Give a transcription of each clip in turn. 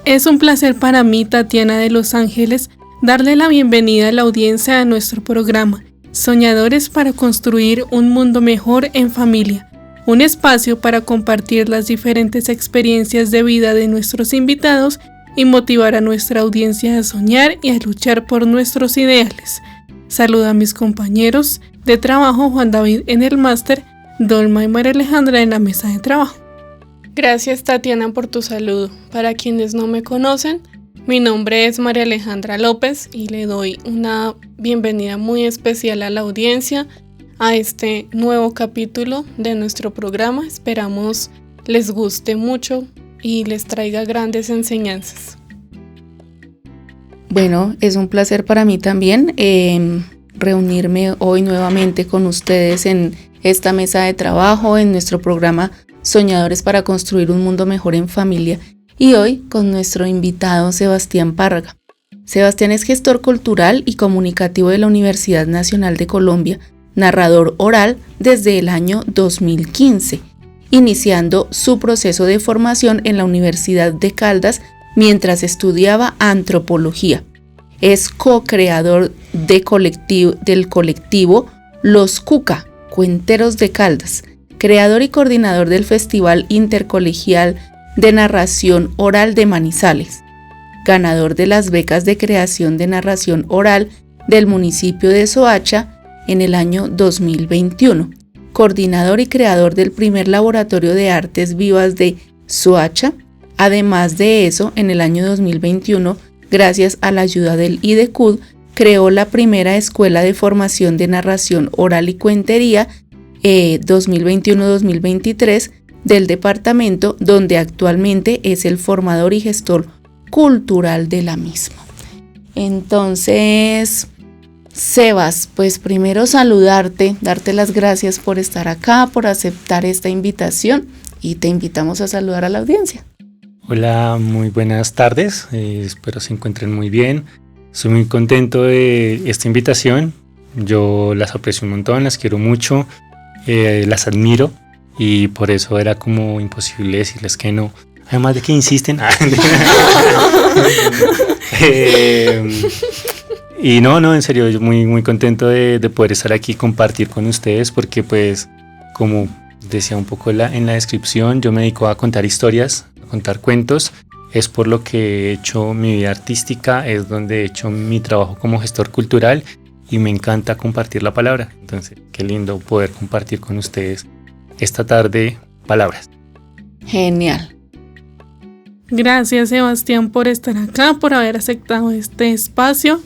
Es un placer para mí, Tatiana de Los Ángeles, darle la bienvenida a la audiencia a nuestro programa Soñadores para construir un mundo mejor en familia, un espacio para compartir las diferentes experiencias de vida de nuestros invitados y motivar a nuestra audiencia a soñar y a luchar por nuestros ideales. Saludo a mis compañeros de trabajo, Juan David en el máster, Dolma y María Alejandra en la mesa de trabajo. Gracias, Tatiana, por tu saludo. Para quienes no me conocen, mi nombre es María Alejandra López y le doy una bienvenida muy especial a la audiencia a este nuevo capítulo de nuestro programa. Esperamos les guste mucho y les traiga grandes enseñanzas. Bueno, es un placer para mí también reunirme hoy nuevamente con ustedes en esta mesa de trabajo, en nuestro programa Soñadores para construir un mundo mejor en familia, y hoy con nuestro invitado Sebastián Párraga. Sebastián es gestor cultural y comunicativo de la Universidad Nacional de Colombia, narrador oral desde el año 2015, iniciando su proceso de formación en la Universidad de Caldas mientras estudiaba antropología. Es co-creador del colectivo Los Cuca, Cuenteros de Caldas, creador y coordinador del Festival Intercolegial de Narración Oral de Manizales, ganador de las becas de creación de narración oral del municipio de Soacha en el año 2021, coordinador y creador del primer laboratorio de artes vivas de Soacha. Además de eso, en el año 2021, gracias a la ayuda del IDECUD, creó la primera escuela de formación de narración oral y cuentería 2021-2023 del departamento, donde actualmente es el formador y gestor cultural de la misma. Entonces, Sebas, pues primero saludarte, darte las gracias por estar acá, por aceptar esta invitación, y te invitamos a saludar a la audiencia. Hola, muy buenas tardes, espero se encuentren muy bien. Soy muy contento de esta invitación, yo las aprecio un montón, las quiero mucho, las admiro y por eso era como imposible decirles que no, además de que insisten. Y no, en serio, yo muy contento de poder estar aquí y compartir con ustedes, porque pues como decía un poco en la descripción, yo me dedico a contar historias, a contar cuentos. Es por lo que he hecho mi vida artística, es donde he hecho mi trabajo como gestor cultural y me encanta compartir la palabra. Entonces, qué lindo poder compartir con ustedes esta tarde palabras. Genial. Gracias, Sebastián, por estar acá, por haber aceptado este espacio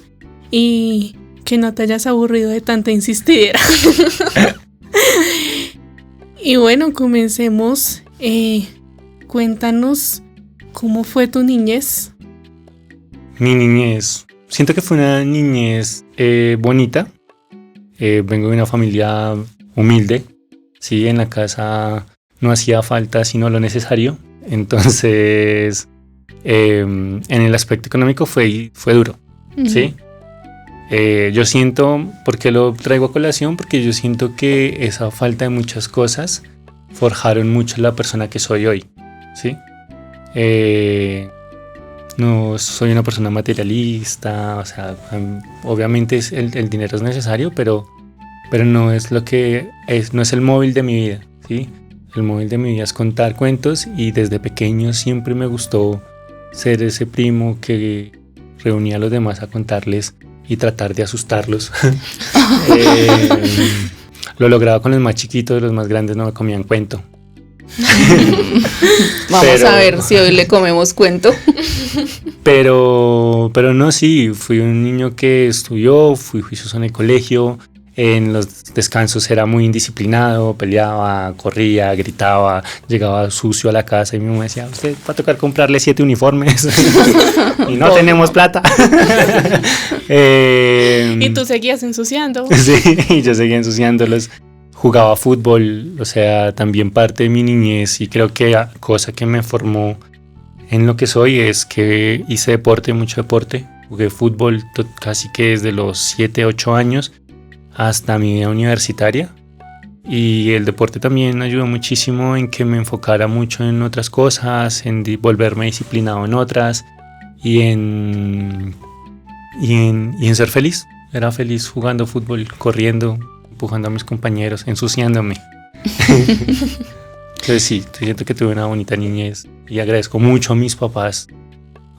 y que no te hayas aburrido de tanta insistidera. Y bueno, comencemos. Cuéntanos cómo fue tu niñez. Mi niñez, siento que fue una niñez bonita. Vengo de una familia humilde. Sí, en la casa no hacía falta sino lo necesario. Entonces, en el aspecto económico fue duro. Uh-huh. ¿Sí? Yo siento, ¿por qué lo traigo a colación? Porque yo siento que esa falta de muchas cosas forjaron mucho la persona que soy hoy, ¿sí? No soy una persona materialista, o sea, obviamente el dinero es necesario, pero no es lo que es, no es el móvil de mi vida, ¿sí? El móvil de mi vida es contar cuentos, y desde pequeño siempre me gustó ser ese primo que reunía a los demás a contarles y tratar de asustarlos. Lo lograba con los más chiquitos, los más grandes no me comían cuento. Vamos a ver si hoy le comemos cuento. Pero no, sí, fui un niño que estudió, fui juicioso en el colegio. En los descansos era muy indisciplinado, peleaba, corría, gritaba, llegaba sucio a la casa y mi mamá decía: usted va a tocar comprarle 7 uniformes y no tenemos plata. Y tú seguías ensuciando. Sí, yo seguía ensuciándolos. Jugaba fútbol, o sea, también parte de mi niñez, y creo que cosa que me formó en lo que soy es que hice deporte, mucho deporte. Jugué fútbol casi que desde los 7, 8 años hasta mi vida universitaria, y el deporte también ayudó muchísimo en que me enfocara mucho en otras cosas, en volverme disciplinado en otras, y en ser feliz. Era feliz jugando fútbol, corriendo, empujando a mis compañeros, ensuciándome. Entonces sí, siento que tuve una bonita niñez y agradezco mucho a mis papás,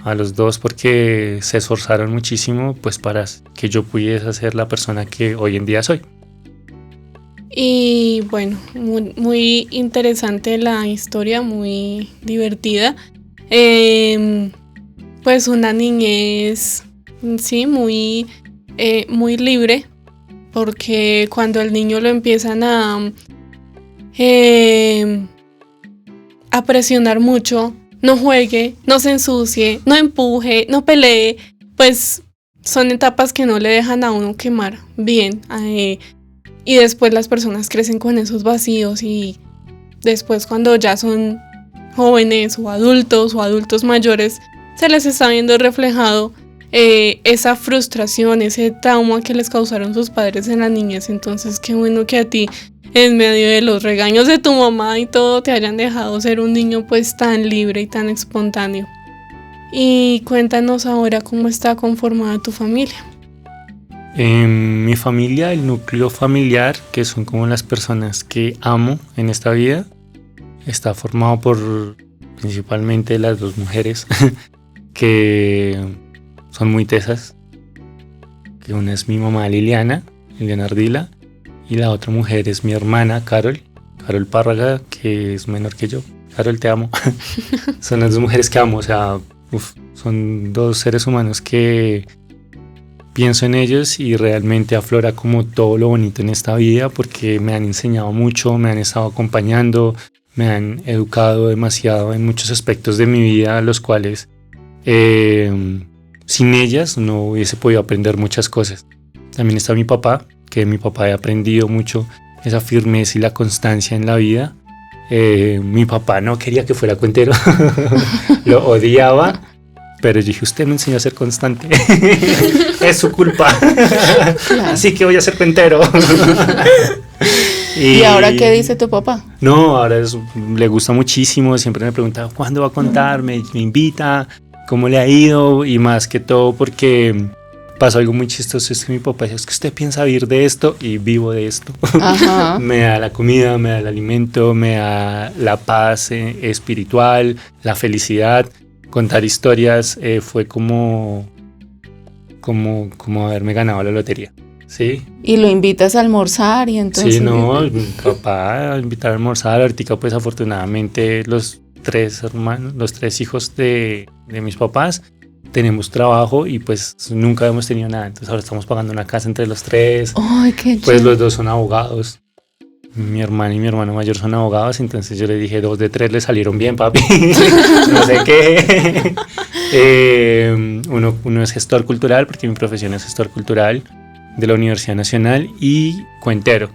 a los dos, porque se esforzaron muchísimo pues para que yo pudiese ser la persona que hoy en día soy. Y bueno, muy interesante la historia, muy divertida. Pues una niñez, sí, muy libre, porque cuando el niño lo empiezan a presionar mucho, no juegue, no se ensucie, no empuje, no pelee, pues son etapas que no le dejan a uno quemar bien. Y después las personas crecen con esos vacíos y después cuando ya son jóvenes o adultos mayores, se les está viendo reflejado esa frustración, ese trauma que les causaron sus padres en la niñez. Entonces qué bueno que a ti, en medio de los regaños de tu mamá y todo, te hayan dejado ser un niño pues tan libre y tan espontáneo. Y cuéntanos ahora cómo está conformada tu familia. En mi familia, el núcleo familiar, que son como las personas que amo en esta vida, está formado por principalmente las dos mujeres que son muy tesas, que una es mi mamá Liliana Ardila, y la otra mujer es mi hermana Carol Párraga, que es menor que yo. Carol, te amo. Son las dos mujeres que amo, o sea, son dos seres humanos que pienso en ellos y realmente aflora como todo lo bonito en esta vida, porque me han enseñado mucho, me han estado acompañando, me han educado demasiado en muchos aspectos de mi vida, los cuales sin ellas no hubiese podido aprender muchas cosas. También está mi papá, que de mi papá he aprendido mucho esa firmeza y la constancia en la vida. Mi papá no quería que fuera cuentero, lo odiaba. Pero yo dije, usted me enseñó a ser constante. Es su culpa. Claro. Así que voy a ser cuentero. ¿Y ahora qué dice tu papá? No, ahora le gusta muchísimo. Siempre me pregunta, ¿cuándo va a contar? Me invita, ¿cómo le ha ido? Y más que todo porque pasó algo muy chistoso. Es que mi papá dice, es que usted piensa vivir de esto y vivo de esto. Ajá. Me da la comida, me da el alimento, me da la paz espiritual, la felicidad. Contar historias fue como haberme ganado la lotería, ¿sí? Y lo invitas a almorzar y entonces... Sí, no, mi papá invitar a almorzar. Ahorita pues afortunadamente los tres hijos de mis papás tenemos trabajo y pues nunca hemos tenido nada. Entonces ahora estamos pagando una casa entre los tres. ¡Ay, qué pues los dos son abogados. Mi hermana y mi hermano mayor son abogados, entonces yo le dije 2 de 3 le salieron bien, papi. No sé qué. Uno es gestor cultural, porque mi profesión es gestor cultural de la Universidad Nacional, y cuentero,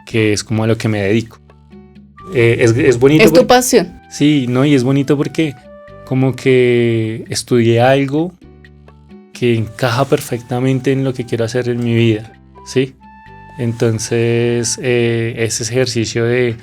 que es como a lo que me dedico. Es bonito. ¿Es tu pasión? Sí, no, y es bonito porque como que estudié algo que encaja perfectamente en lo que quiero hacer en mi vida, ¿sí? Entonces ese ejercicio de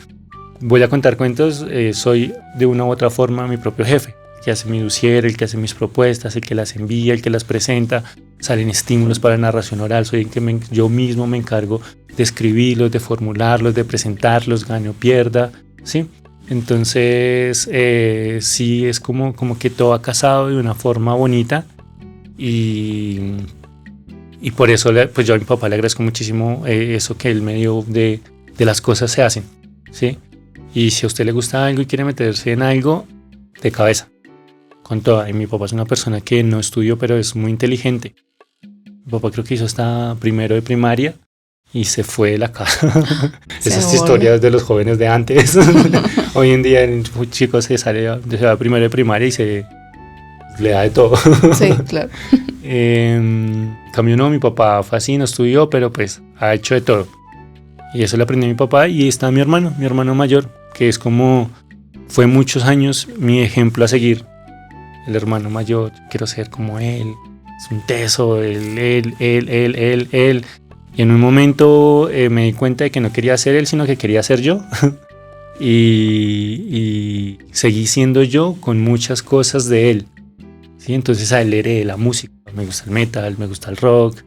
voy a contar cuentos, soy de una u otra forma mi propio jefe, el que hace mi dossier, el que hace mis propuestas, el que las envía, el que las presenta, salen estímulos para narración oral, soy el que yo mismo me encargo de escribirlos, de formularlos, de presentarlos, gane o pierda, ¿sí? Entonces sí, es como que todo ha casado de una forma bonita y por eso pues yo a mi papá le agradezco muchísimo eso que él me dio de las cosas se hacen, ¿sí? Y si a usted le gusta algo y quiere meterse en algo, de cabeza, con toda. Y mi papá es una persona que no estudió, pero es muy inteligente. Mi papá creo que hizo hasta primero de primaria y se fue de la casa. Esas historias de los jóvenes de antes. Hoy en día el chico se va primero de primaria y se le da de todo. Sí, claro. Cambio no, mi papá fue así, no estudió, pero pues ha hecho de todo. Y eso le aprendí a mi papá. Y está mi hermano mayor, que es como, fue muchos años mi ejemplo a seguir. El hermano mayor, quiero ser como él, es un teso, él. Y en un momento me di cuenta de que no quería ser él, sino que quería ser yo. y seguí siendo yo con muchas cosas de él. ¿sí? Entonces a él le heredé la música. Me gusta el metal, me gusta el rock.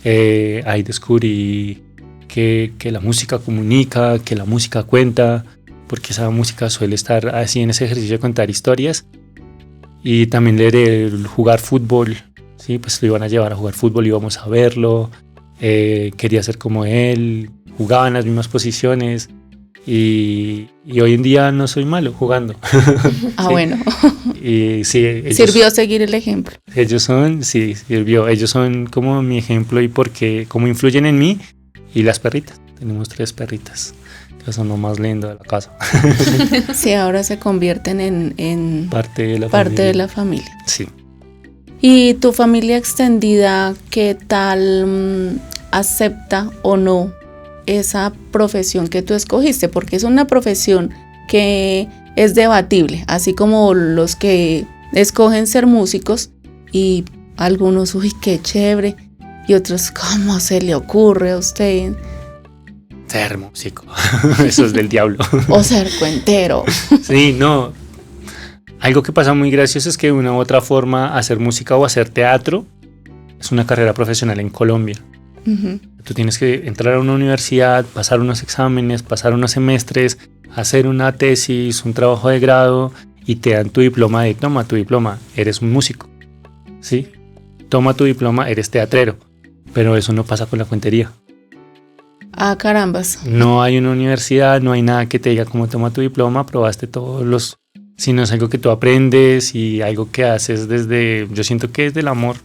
Ahí descubrí que la música comunica, que la música cuenta, porque esa música suele estar así en ese ejercicio de contar historias. Y también le heredé el jugar fútbol, ¿sí? Pues lo iban a llevar a jugar fútbol, íbamos a verlo. Quería ser como él, jugaba en las mismas posiciones. Y hoy en día no soy malo jugando. Ah, Sí. bueno. Y sí, ellos, Sirvió seguir el ejemplo. sí, sirvió. Ellos son como mi ejemplo y porque cómo influyen en mí. Y las perritas, tenemos 3 perritas, que son lo más lindo de la casa. Sí, ahora se convierten en Parte de la parte familia. de la familia. Sí. ¿Y tu familia extendida qué tal acepta o no esa profesión que tú escogiste? Porque es una profesión que es debatible, así como los que escogen ser músicos y algunos, uy, qué chévere, y otros, ¿cómo se le ocurre a usted? Ser músico. Eso es del diablo. O ser cuentero. Sí, no. Algo que pasa muy gracioso es que de una u otra forma hacer música o hacer teatro es una carrera profesional en Colombia. Ujú. Tú tienes que entrar a una universidad, pasar unos exámenes, pasar unos semestres, hacer una tesis, un trabajo de grado y te dan tu diploma de toma tu diploma, eres un músico, ¿sí? Toma tu diploma, eres teatrero, pero eso no pasa con la cuentería. Ah, carambas. No hay una universidad, no hay nada que te diga cómo toma tu diploma, probaste todos los... Si no es algo que tú aprendes y algo que haces desde... Yo siento que es del amor.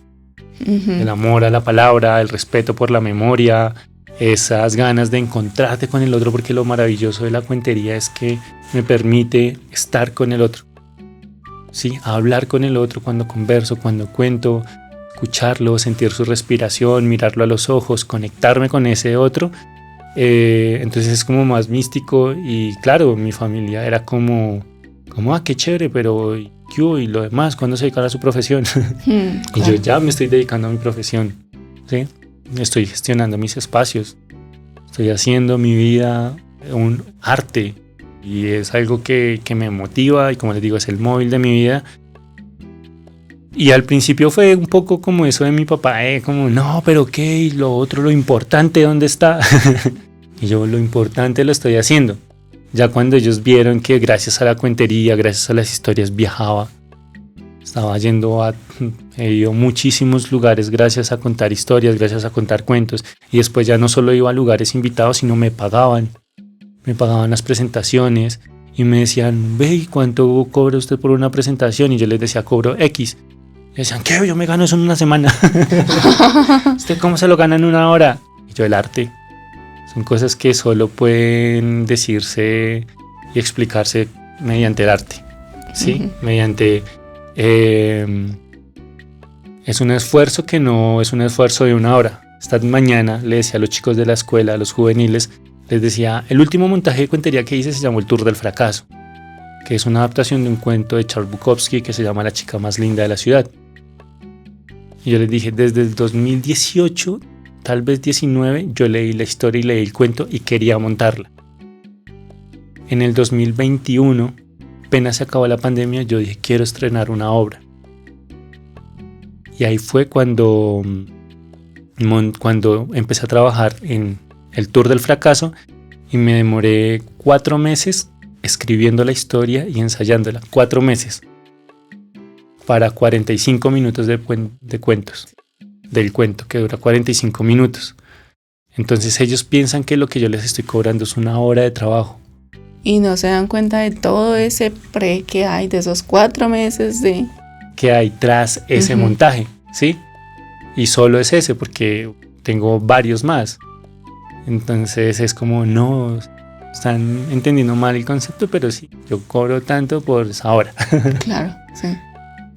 Ujú. El amor a la palabra, el respeto por la memoria, esas ganas de encontrarte con el otro, porque lo maravilloso de la cuentería es que me permite estar con el otro, ¿sí? Hablar con el otro cuando converso, cuando cuento, escucharlo, sentir su respiración, mirarlo a los ojos, conectarme con ese otro. Entonces es como más místico y claro, mi familia era como qué chévere, pero ¿qué hubo? Y lo demás, ¿cuándo se dedicará a su profesión? Y yo ya me estoy dedicando a mi profesión, ¿sí? Estoy gestionando mis espacios, estoy haciendo mi vida un arte y es algo que me motiva y como les digo es el móvil de mi vida. Y al principio fue un poco como eso de mi papá, como no, pero qué, y lo otro, lo importante, ¿dónde está? Y yo lo importante lo estoy haciendo. Ya cuando ellos vieron que gracias a la cuentería, gracias a las historias viajaba, estaba yendo he ido a muchísimos lugares gracias a contar historias, gracias a contar cuentos. Y después ya no solo iba a lugares invitados, sino me pagaban las presentaciones y me decían, ve, ¿y cuánto cobra usted por una presentación? Y yo les decía, cobro X. Y decían, ¿qué? Yo me gano eso en una semana. ¿Usted cómo se lo gana en una hora? Y yo, el arte. Son cosas que solo pueden decirse y explicarse mediante el arte, ¿sí? Ujú. Mediante... es un esfuerzo que no es un esfuerzo de una hora. Esta mañana le decía a los chicos de la escuela, a los juveniles, les decía, el último montaje de cuentería que hice se llamó El Tour del Fracaso, que es una adaptación de un cuento de Charles Bukowski que se llama La chica más linda de la ciudad. Y yo les dije, desde el 2018, tal vez 19, yo leí la historia y leí el cuento y quería montarla. En el 2021, apenas se acabó la pandemia, yo dije, quiero estrenar una obra. Y ahí fue cuando empecé a trabajar en El Tour del Fracaso y me demoré 4 meses escribiendo la historia y ensayándola. 4 meses para 45 minutos de cuentos. Del cuento que dura 45 minutos. Entonces ellos piensan que lo que yo les estoy cobrando es una hora de trabajo. Y no se dan cuenta de todo ese que hay, de esos 4 meses de... que hay tras ese Ujú. montaje, ¿sí? Y solo es ese porque tengo varios más. Entonces es como, no, están entendiendo mal el concepto, pero sí, yo cobro tanto por esa hora. Claro, sí.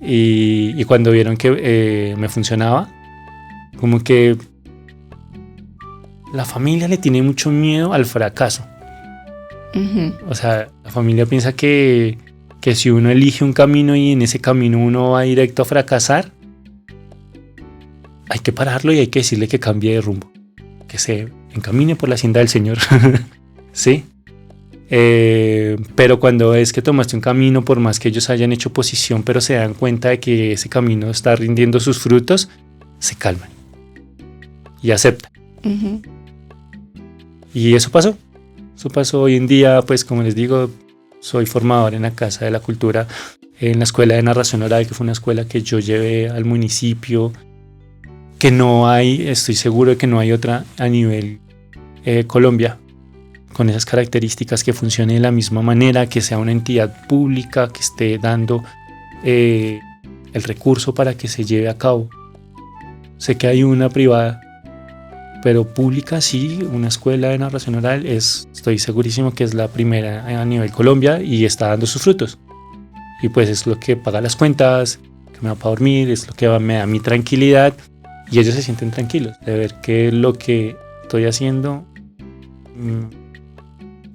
Y cuando vieron que me funcionaba, como que la familia le tiene mucho miedo al fracaso. Ujú. O sea, la familia piensa que si uno elige un camino y en ese camino uno va directo a fracasar, hay que pararlo y hay que decirle que cambie de rumbo, que se encamine por la hacienda del Señor. ¿Sí? Pero cuando es que tomaste un camino, por más que ellos hayan hecho oposición, pero se dan cuenta de que ese camino está rindiendo sus frutos, se calman y aceptan. Ujú. Y eso pasó. Eso pasó hoy en día, pues como les digo, soy formador en la Casa de la Cultura, en la Escuela de Narración Oral, que fue una escuela que yo llevé al municipio, que no hay, estoy seguro de que no hay otra a nivel Colombia, con esas características, que funcione de la misma manera, que sea una entidad pública, que esté dando el recurso para que se lleve a cabo. Sé que hay una privada, pero pública sí, una escuela de narración oral, estoy segurísimo que es la primera a nivel Colombia y está dando sus frutos. Y pues es lo que paga las cuentas, que me da para dormir, es lo que me da mi tranquilidad, y ellos se sienten tranquilos de ver que lo que estoy haciendo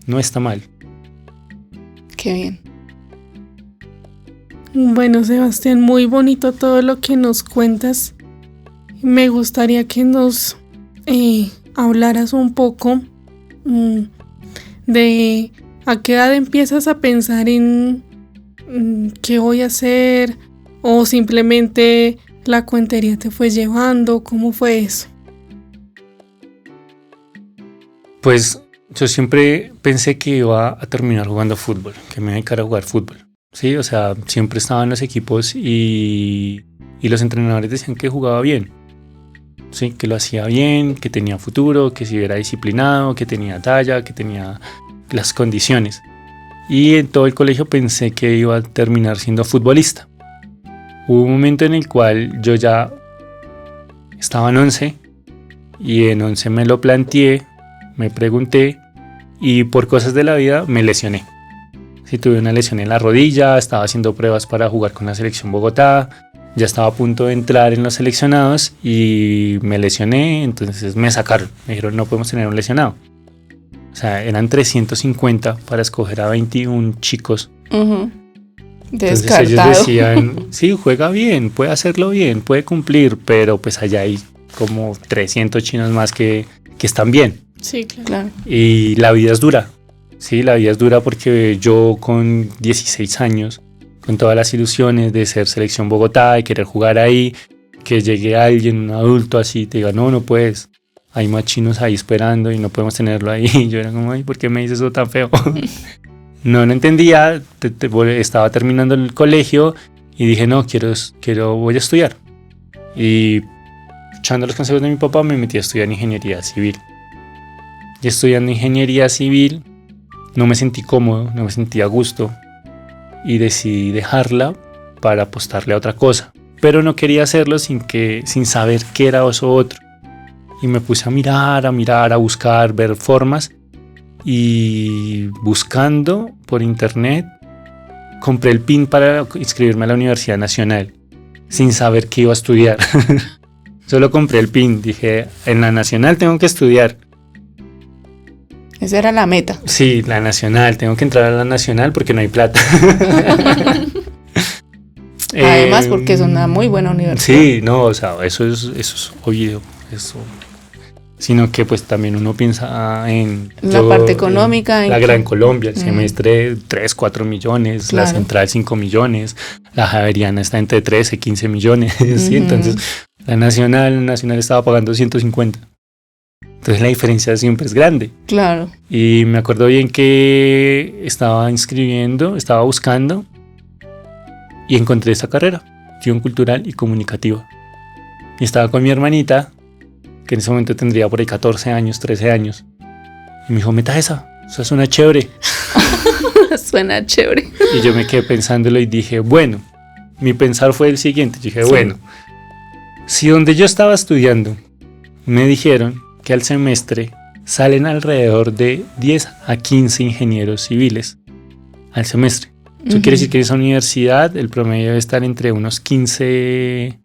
no está mal. Qué bien. Bueno, Sebastián, muy bonito todo lo que nos cuentas. Me gustaría que nos hablaras un poco de a qué edad empiezas a pensar en qué voy a hacer, o simplemente la cuentería te fue llevando. ¿Cómo fue eso? Pues yo siempre pensé que iba a terminar jugando fútbol, que me iba a dedicar a jugar fútbol. Sí, o sea, siempre estaba en los equipos y los entrenadores decían que jugaba bien. Sí, que lo hacía bien, que tenía futuro, que si era disciplinado, que tenía talla, que tenía las condiciones. Y en todo el colegio pensé que iba a terminar siendo futbolista. Hubo un momento en el cual yo ya estaba en 11 y en 11 me lo planteé, me pregunté y por cosas de la vida me lesioné. Sí, tuve una lesión en la rodilla, estaba haciendo pruebas para jugar con la selección Bogotá, ya estaba a punto de entrar en los seleccionados y me lesioné, entonces me sacaron. Me dijeron, no podemos tener un lesionado. O sea, eran 350 para escoger a 21 chicos. Ujú. Entonces Descartado. ellos decían, sí, juega bien, puede hacerlo bien, puede cumplir, pero pues allá hay como 300 chinos más que están bien. Sí, claro. Claro. Y la vida es dura. Sí, la vida es dura porque yo con 16 años, con todas las ilusiones de ser selección Bogotá, de querer jugar ahí, que llegue alguien, un adulto así, y te diga, no puedes, hay más chinos ahí esperando y no podemos tenerlo ahí. Y yo era como, ay, ¿por qué me dices eso tan feo? No entendía, estaba terminando el colegio y dije, no, voy a estudiar. Y escuchando los consejos de mi papá me metí a estudiar ingeniería civil. Y estudiando ingeniería civil no me sentí cómodo, no me sentí a gusto y decidí dejarla para apostarle a otra cosa. Pero no quería hacerlo sin saber qué era eso otro. Y me puse a mirar, a buscar, ver formas. Y buscando por internet, compré el PIN para inscribirme a la Universidad Nacional, sin saber qué iba a estudiar. Solo compré el PIN, dije, en la Nacional tengo que estudiar. Esa era la meta. Sí, la Nacional, tengo que entrar a la Nacional porque no hay plata. Además, porque es una muy buena universidad. Sí, no, o sea, eso es obvio, eso. Sino que pues también uno piensa en la parte económica, en la Gran Colombia, el semestre 3, 4 millones, claro. La Central 5 millones, la Javeriana está entre 13, 15 millones, ¿sí? Entonces la Nacional estaba pagando 150. Entonces la diferencia siempre es grande. Claro. Y me acuerdo bien que estaba buscando y encontré esta carrera, Gestión Cultural y Comunicativa. Y estaba con mi hermanita, que en ese momento tendría por ahí 14 años, 13 años. Y me dijo, meta esa suena chévere. Suena chévere. Y yo me quedé pensándolo y dije, bueno, mi pensar fue el siguiente. Dije, sí. Bueno, si donde yo estaba estudiando me dijeron que al semestre salen alrededor de 10 a 15 ingenieros civiles al semestre. Eso quiere decir que en esa universidad el promedio debe estar entre unos 15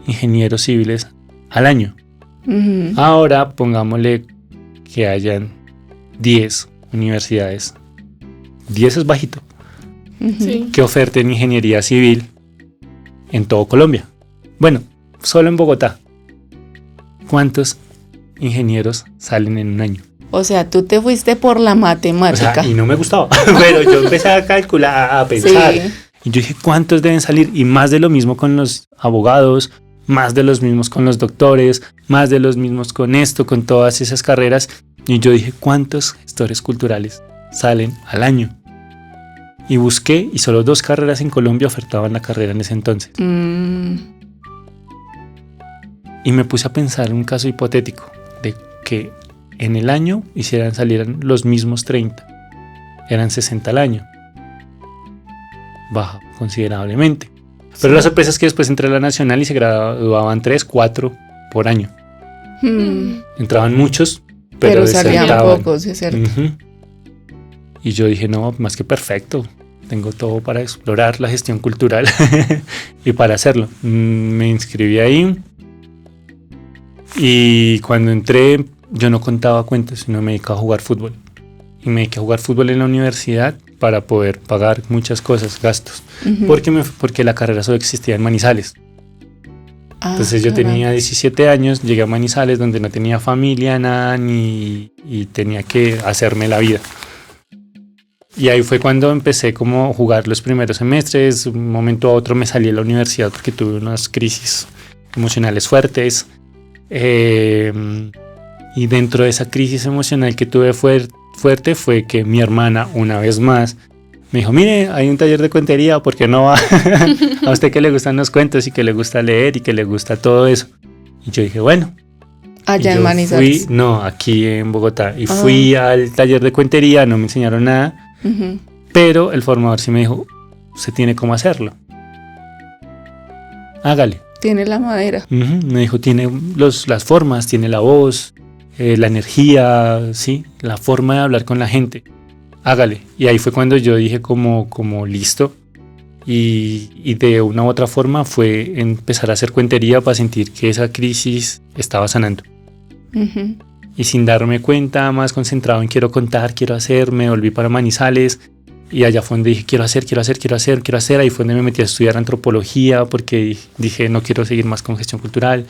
ingenieros civiles al año. Ahora pongámosle que hayan 10 universidades. 10 es bajito. Sí. Que oferten ingeniería civil en todo Colombia. Bueno, solo en Bogotá. ¿Cuántos ingenieros salen en un año? O sea, tú te fuiste por la matemática. O sea, y no me gustaba, pero yo empecé a calcular, a pensar. Sí. Y yo dije, ¿cuántos deben salir? Y más de lo mismo con los abogados, más de los mismos con los doctores, más de los mismos con esto, con todas esas carreras. Y yo dije, ¿cuántos gestores culturales salen al año? Y busqué, y solo 2 carreras en Colombia ofertaban la carrera en ese entonces. Y me puse a pensar en un caso hipotético de que en el año salieran los mismos 30. Eran 60 al año. Baja considerablemente. Pero la sorpresa es que después entré a la nacional y se graduaban 3, 4 por año. Entraban muchos, pero salían desertaban. pocos, es cierto. Y yo dije, no, más que perfecto. Tengo todo para explorar la gestión cultural y para hacerlo. Me inscribí ahí. Y cuando entré, yo no contaba cuentas, sino me dedicaba a jugar fútbol. Y me dediqué a jugar fútbol en la universidad para poder pagar muchas cosas, gastos. Porque la carrera solo existía en Manizales. Entonces yo tenía 17 años, llegué a Manizales donde no tenía familia, nada, y tenía que hacerme la vida. Y ahí fue cuando empecé como a jugar los primeros semestres. Un momento a otro me salí de la universidad porque tuve unas crisis emocionales fuertes. Y dentro de esa crisis emocional que tuve fuerte fue que mi hermana, una vez más, me dijo, mire, hay un taller de cuentería, ¿por qué no va? A usted que le gustan los cuentos y que le gusta leer y que le gusta todo eso. Y yo dije, bueno. Allá en Manizales. No, aquí en Bogotá. Y fui al taller de cuentería, no me enseñaron nada. Pero el formador sí me dijo, usted tiene cómo hacerlo. Hágale. Tiene la madera. Me dijo, tiene las formas, tiene la voz, la energía, sí, la forma de hablar con la gente. Hágale. Y ahí fue cuando yo dije como listo. Y de una u otra forma fue empezar a hacer cuentería para sentir que esa crisis estaba sanando. Y sin darme cuenta, más concentrado en quiero contar, quiero hacer, me volví para Manizales. Y allá fue donde dije, quiero hacer. Ahí fue donde me metí a estudiar antropología porque dije, no quiero seguir más con gestión cultural.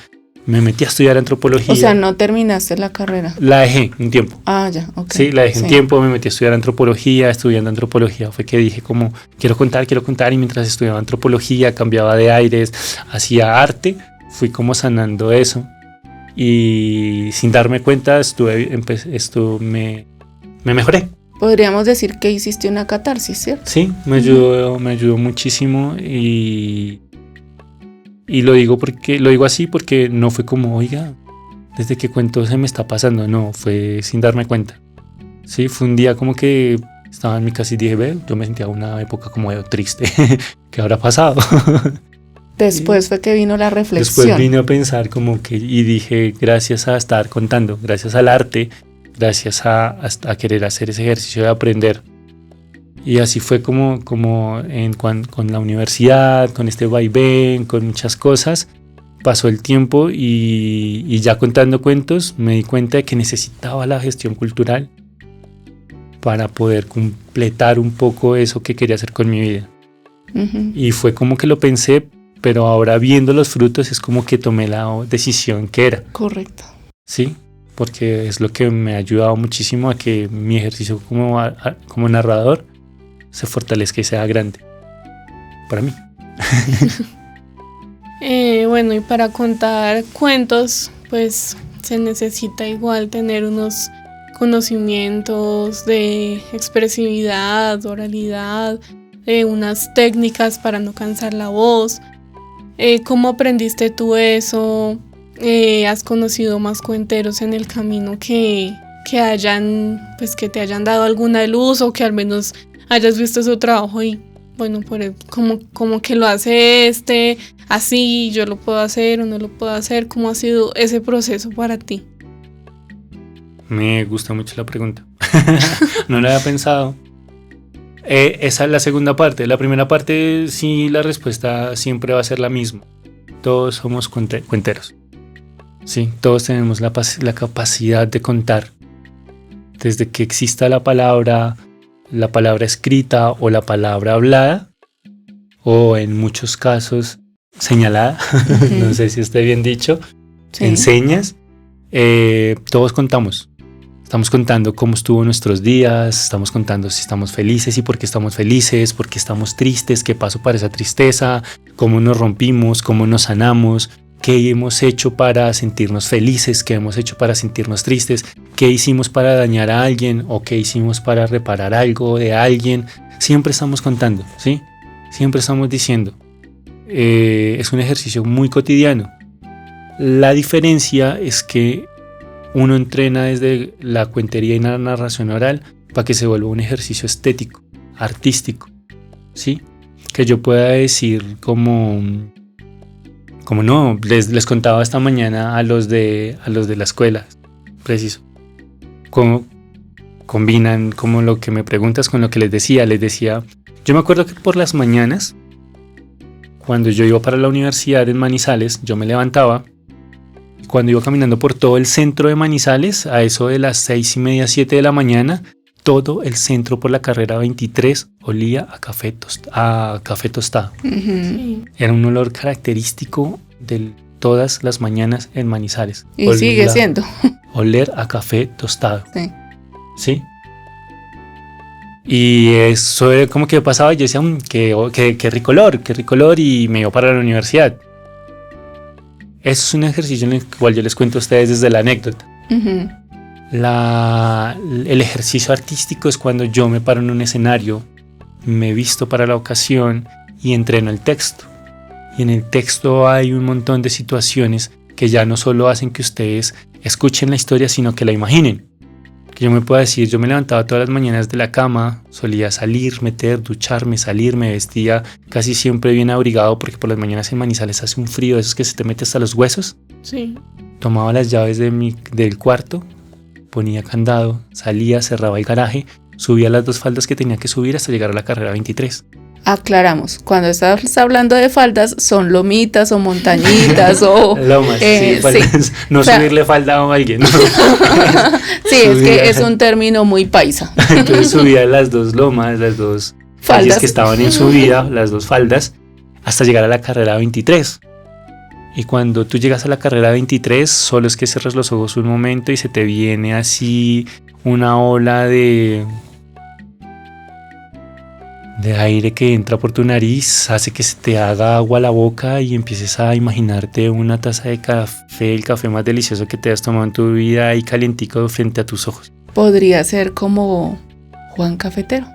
Me metí a estudiar antropología. O sea, no terminaste la carrera. La dejé un tiempo. Ya, ok. Sí, la dejé un tiempo, me metí a estudiar antropología. Estudiando antropología fue que dije como, quiero contar. Y mientras estudiaba antropología, cambiaba de aires, hacía arte. Fui como sanando eso. Y sin darme cuenta, me mejoré. Podríamos decir que hiciste una catarsis, ¿cierto? Sí, me ayudó muchísimo y lo digo así porque no fue como, oiga, desde que cuento se me está pasando, no, fue sin darme cuenta. Sí, fue un día como que estaba en mi casa y dije, yo me sentía una época como triste, ¿qué habrá pasado? Después fue que vino la reflexión. Después vine a pensar y dije, gracias a estar contando, gracias al arte, gracias a querer hacer ese ejercicio de aprender. Y así fue como con la universidad, con este vaivén, con muchas cosas. Pasó el tiempo y ya contando cuentos me di cuenta de que necesitaba la gestión cultural para poder completar un poco eso que quería hacer con mi vida. Y fue como que lo pensé, pero ahora viendo los frutos es como que tomé la decisión que era. Correcto. Sí, porque es lo que me ha ayudado muchísimo a que mi ejercicio como narrador se fortalezca y sea grande para mí. Bueno, y para contar cuentos, pues se necesita igual tener unos conocimientos de expresividad, oralidad, unas técnicas para no cansar la voz. ¿Cómo aprendiste tú eso? ¿Has conocido más cuenteros en el camino que te hayan dado alguna luz o que al menos hayas visto su trabajo y bueno, como que lo hace así, yo lo puedo hacer o no lo puedo hacer? ¿Cómo ha sido ese proceso para ti? Me gusta mucho la pregunta. No lo había pensado. Esa es la segunda parte. La primera parte, sí, la respuesta siempre va a ser la misma. Todos somos cuenteros. Sí, todos tenemos la capacidad de contar. Desde que exista la palabra escrita o la palabra hablada, o en muchos casos señalada, no sé si esté bien dicho, sí. En señas, todos contamos Estamos contando cómo estuvo nuestros días, estamos contando si estamos felices y por qué estamos felices, por qué estamos tristes, qué pasó para esa tristeza, cómo nos rompimos, cómo nos sanamos, qué hemos hecho para sentirnos felices, qué hemos hecho para sentirnos tristes, qué hicimos para dañar a alguien o qué hicimos para reparar algo de alguien. Siempre estamos contando, ¿sí? Siempre estamos diciendo. Es un ejercicio muy cotidiano. La diferencia es que uno entrena desde la cuentería y la narración oral para que se vuelva un ejercicio estético, artístico, ¿sí? Que yo pueda decir como no, les contaba esta mañana a los de la escuela, preciso, cómo combinan como lo que me preguntas con lo que les decía, yo me acuerdo que por las mañanas, cuando yo iba para la universidad en Manizales, yo me levantaba. Cuando iba caminando por todo el centro de Manizales, a eso de las 6:30, 7 de la mañana, todo el centro por la carrera 23 olía a café tostado. Sí. Era un olor característico de todas las mañanas en Manizales. Y sigue siendo. Oler a café tostado. Sí. ¿Sí? Y eso era como que pasaba y yo decía, qué rico olor, y me iba para la universidad. Eso es un ejercicio en el cual yo les cuento a ustedes desde la anécdota. Uh-huh. El ejercicio artístico es cuando yo me paro en un escenario, me visto para la ocasión y entreno el texto. Y en el texto hay un montón de situaciones que ya no solo hacen que ustedes escuchen la historia, sino que la imaginen. Que yo me pueda decir, yo me levantaba todas las mañanas de la cama, solía salir, ducharme, salir, me vestía casi siempre bien abrigado porque por las mañanas en Manizales hace un frío de esos que se te mete hasta los huesos. Sí. Tomaba las llaves del cuarto, ponía candado, salía, cerraba el garaje, subía las 2 faldas que tenía que subir hasta llegar a la carrera 23. Aclaramos, cuando estás hablando de faldas, son lomitas o montañitas o... Lomas, sí, faldas. Sí. No, o sea, subirle falda a alguien, ¿no? Sí, es que es un término muy paisa. Entonces subía las 2 lomas, las 2 calles que estaban en subida, las 2 faldas, hasta llegar a la carrera 23. Y cuando tú llegas a la carrera 23, solo es que cierras los ojos un momento y se te viene así una ola de aire que entra por tu nariz, hace que se te haga agua a la boca y empieces a imaginarte una taza de café, el café más delicioso que te has tomado en tu vida ahí calientico frente a tus ojos. Podría ser como Juan Cafetero.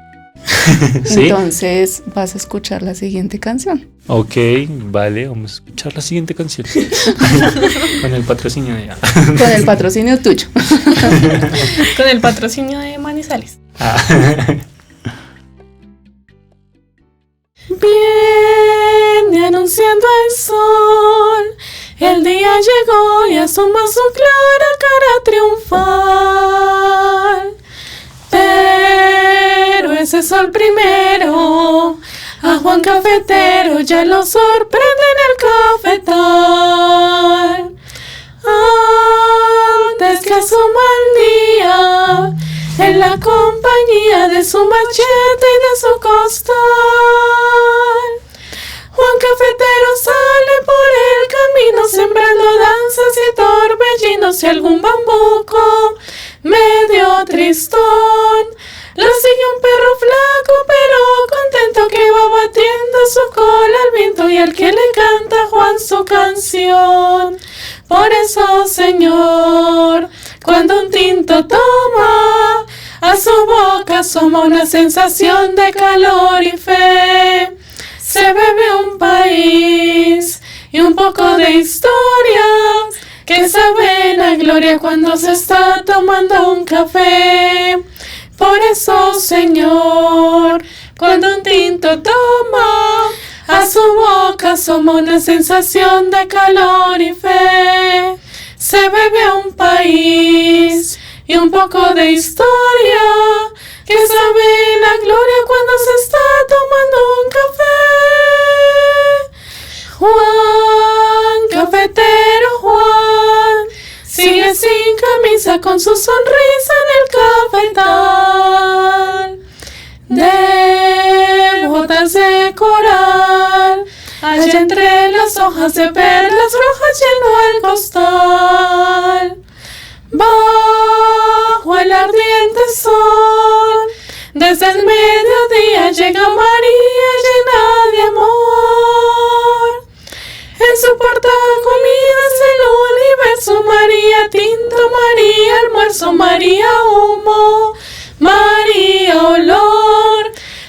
¿Sí? Entonces vas a escuchar la siguiente canción. Ok, vale, vamos a escuchar la siguiente canción. Con el patrocinio de... Con el patrocinio tuyo. Con el patrocinio de Manizales. Viene anunciando el sol, el día llegó y asoma su clara cara triunfal. Pero ese sol primero a Juan Cafetero ya lo sorprende en el cafetal. Antes que asoma el día, en la compañía de su machete y de su costal, Juan Cafetero sale por el camino sembrando danzas y torbellinos y algún bambuco medio tristón. Lo sigue un perro flaco pero contento que va batiendo su cola al viento y al que le canta Juan su canción. Por eso, Señor, cuando un tinto toma, a su boca asoma una sensación de calor y fe. Se bebe un país y un poco de historia que sabe la gloria cuando se está tomando un café. Por eso, Señor, cuando un tinto toma, a su boca asoma una sensación de calor y fe. Se bebe un país y un poco de historia que sabe la gloria cuando se está tomando un café. Juan, cafetero Juan, sigue sin camisa con su sonrisa en el cafetal. De botas de coral, allá entre las hojas de perlas rojas yendo al costal. Bajo el de sol. Desde el mediodía llega María llena de amor. En su puerta comidas el universo, María tinto, María almuerzo, María humo, María olor.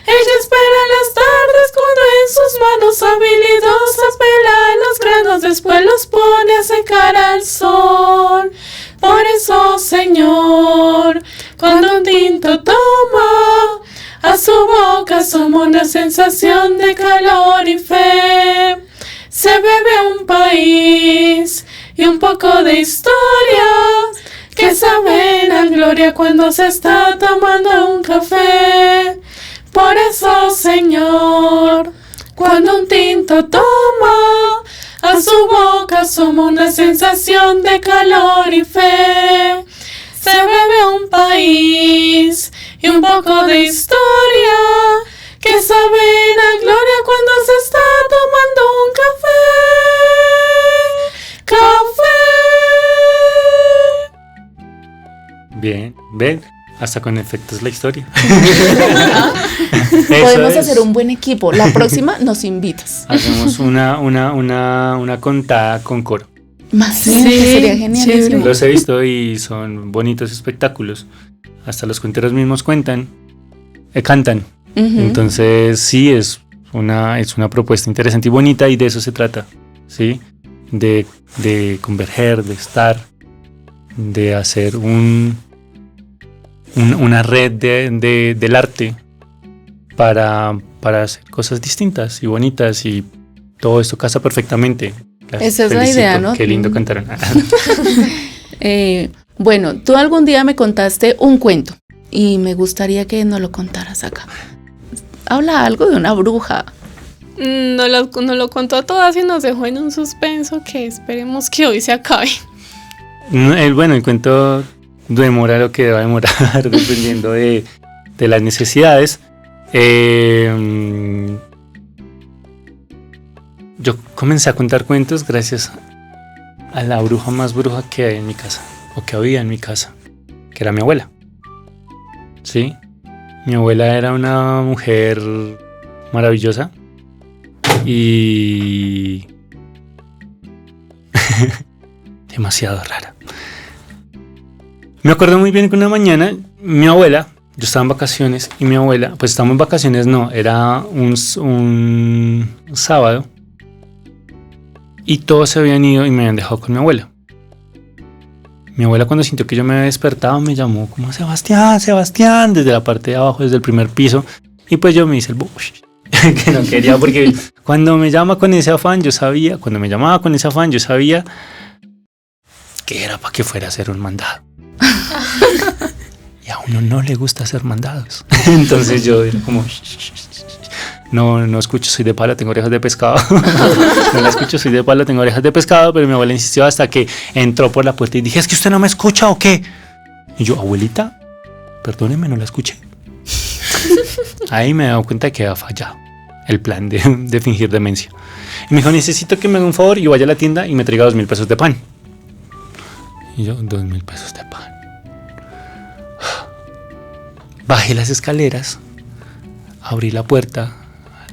Ella espera las tardes cuando en sus manos habilidosa pela los granos, después los pone a secar al sol. Por eso, Señor, cuando un tinto toma a su boca asoma una sensación de calor y fe. Se bebe un país y un poco de historia que saben a gloria cuando se está tomando un café. Por eso, Señor, cuando un tinto toma a su boca asoma una sensación de calor y fe. Se bebe un país y un poco de historia que saben a gloria cuando se está tomando un café. Bien, ven, hasta con efectos la historia. Podemos hacer un buen equipo. La próxima nos invitas. Hacemos una contada con coro. Más Sí, sería genialísimo. chévere. Los he visto y son bonitos espectáculos. Hasta los cuenteros mismos cantan. Ujú. Entonces sí, es una propuesta interesante y bonita, y de eso se trata, ¿sí? De converger, de estar, de hacer una red del arte para hacer cosas distintas y bonitas, y todo esto casa perfectamente. Las Esa es la felicito. idea, ¿no? Qué lindo cantaron. Bueno, tú algún día me contaste un cuento y me gustaría que nos lo contaras acá. Habla algo de una bruja. Nos lo contó todas y nos dejó en un suspenso que esperemos que hoy se acabe. El cuento demora lo que deba demorar dependiendo de las necesidades. Yo comencé a contar cuentos gracias a la bruja más bruja que hay en mi casa, o que había en mi casa, que era mi abuela. ¿Sí? Mi abuela era una mujer maravillosa y demasiado rara. Me acuerdo muy bien que una mañana mi abuela, yo estaba en vacaciones y mi abuela, pues estábamos en vacaciones, no, era un sábado, y todos se habían ido y me habían dejado con mi abuela. Mi abuela, cuando sintió que yo me había despertado, me llamó como Sebastián, Sebastián, desde la parte de abajo, desde el primer piso, y pues yo me hice el bush, que no quería, porque cuando me llamaba con ese afán, yo sabía que era para que fuera a hacer un mandado. Y a uno no le gusta hacer mandados. Entonces yo era como no escucho, soy de palo, tengo orejas de pescado. No la escucho, soy de palo, tengo orejas de pescado. Pero mi abuela insistió hasta que entró por la puerta y dije, ¿es que usted no me escucha o qué? Y yo, abuelita, perdóneme, no la escuché. Ahí me he dado cuenta que había fallado el plan de fingir demencia. Y me dijo, necesito que me haga un favor y vaya a la tienda y me traiga 2,000 pesos de pan. Y yo, 2,000 pesos de pan. Bajé las escaleras, abrí la puerta,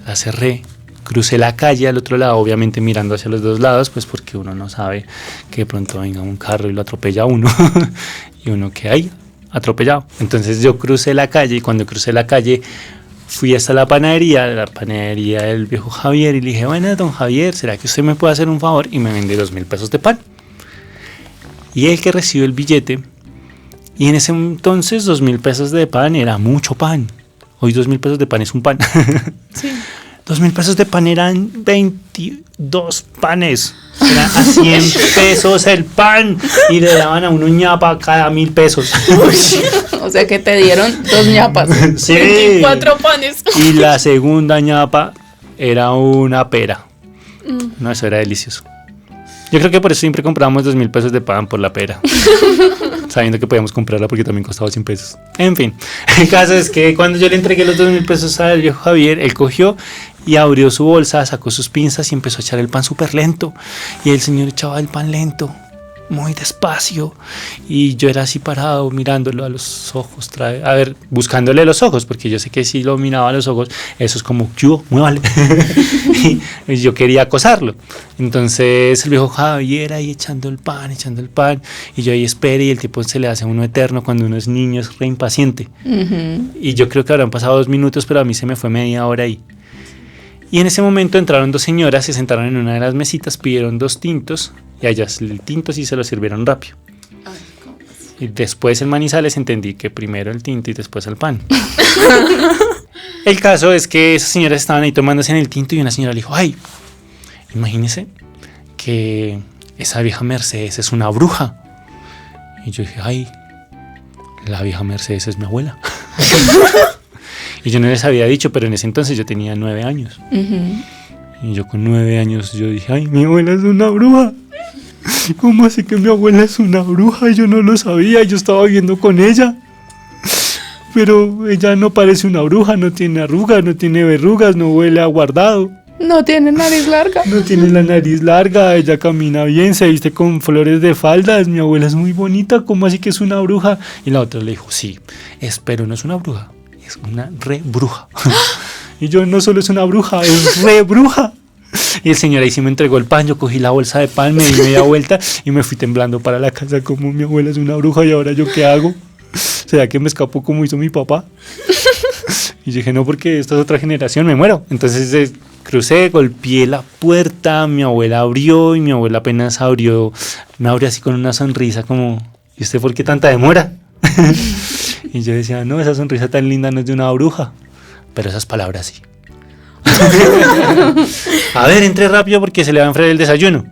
la cerré, crucé la calle al otro lado, obviamente mirando hacia los dos lados, pues porque uno no sabe que de pronto venga un carro y lo atropella a uno y uno queda ahí atropellado. Entonces yo crucé la calle, y cuando crucé la calle fui hasta la panadería del viejo Javier, y le dije, bueno, don Javier, ¿será que usted me puede hacer un favor y me vende 2,000 pesos de pan? Y el que recibió el billete, y en ese entonces 2,000 pesos de pan era mucho pan. Hoy 2,000 pesos de pan es un pan. Sí. 2,000 pesos de pan eran 22 panes. Era a 100 pesos el pan. Y le daban a uno ñapa cada 1,000 pesos. O sea que te dieron 2 ñapas. Sí. 24 panes. Y la segunda ñapa era una pera. No, eso era delicioso. Yo creo que por eso siempre comprábamos 2,000 pesos de pan por la pera. Sabiendo que podíamos comprarla porque también costaba 100 pesos. En fin, el caso es que cuando yo le entregué los 2,000 pesos al viejo Javier, él cogió y abrió su bolsa, sacó sus pinzas y empezó a echar el pan súper lento. Y el señor echaba el pan lento. muy despacio. Y yo era así parado, mirándolo a los ojos, buscándole los ojos, porque yo sé que si lo miraba a los ojos, eso es como, muévale. Y yo quería acosarlo. Entonces el viejo Javier ahí echando el pan, y yo ahí espere, y el tipo se le hace a uno eterno cuando uno es niño, es re impaciente. Y yo creo que habrán pasado 2 minutos, pero a mí se me fue media hora ahí. Y en ese momento entraron 2 señoras, se sentaron en una de las mesitas, pidieron 2 tintos, y a ellas el tinto sí se lo sirvieron rápido. Y después en Manizales entendí que primero el tinto y después el pan. El caso es que esas señoras estaban ahí tomándose en el tinto, y una señora le dijo, ay, imagínese que esa vieja Mercedes es una bruja. Y yo dije, ay, la vieja Mercedes es mi abuela. Y yo no les había dicho, pero en ese entonces yo tenía 9 años. Y yo con 9 años yo dije, ay, mi abuela es una bruja. ¿Cómo así que mi abuela es una bruja? Yo no lo sabía, yo estaba viviendo con ella. Pero ella no parece una bruja, no tiene arrugas, no tiene verrugas, no huele a guardado. No tiene nariz larga. No tiene la nariz larga, ella camina bien, se viste con flores de faldas, mi abuela es muy bonita, ¿cómo así que es una bruja? Y la otra le dijo, sí, pero no es una bruja, es una re bruja. Y yo, no solo es una bruja, es re bruja. Y el señor ahí sí me entregó el pan, yo cogí la bolsa de pan, me di media vuelta y me fui temblando para la casa como mi abuela es una bruja y ahora yo qué hago. ¿Será que me escapó como hizo mi papá? Y dije, no, porque esta es otra generación, me muero. Entonces crucé, golpeé la puerta, mi abuela abrió y mi abuela apenas abrió, me abrió así con una sonrisa como, ¿y usted por qué tanta demora? Y yo decía, no, esa sonrisa tan linda no es de una bruja, pero esas palabras sí. A ver, entré rápido porque se le va a enfriar el desayuno.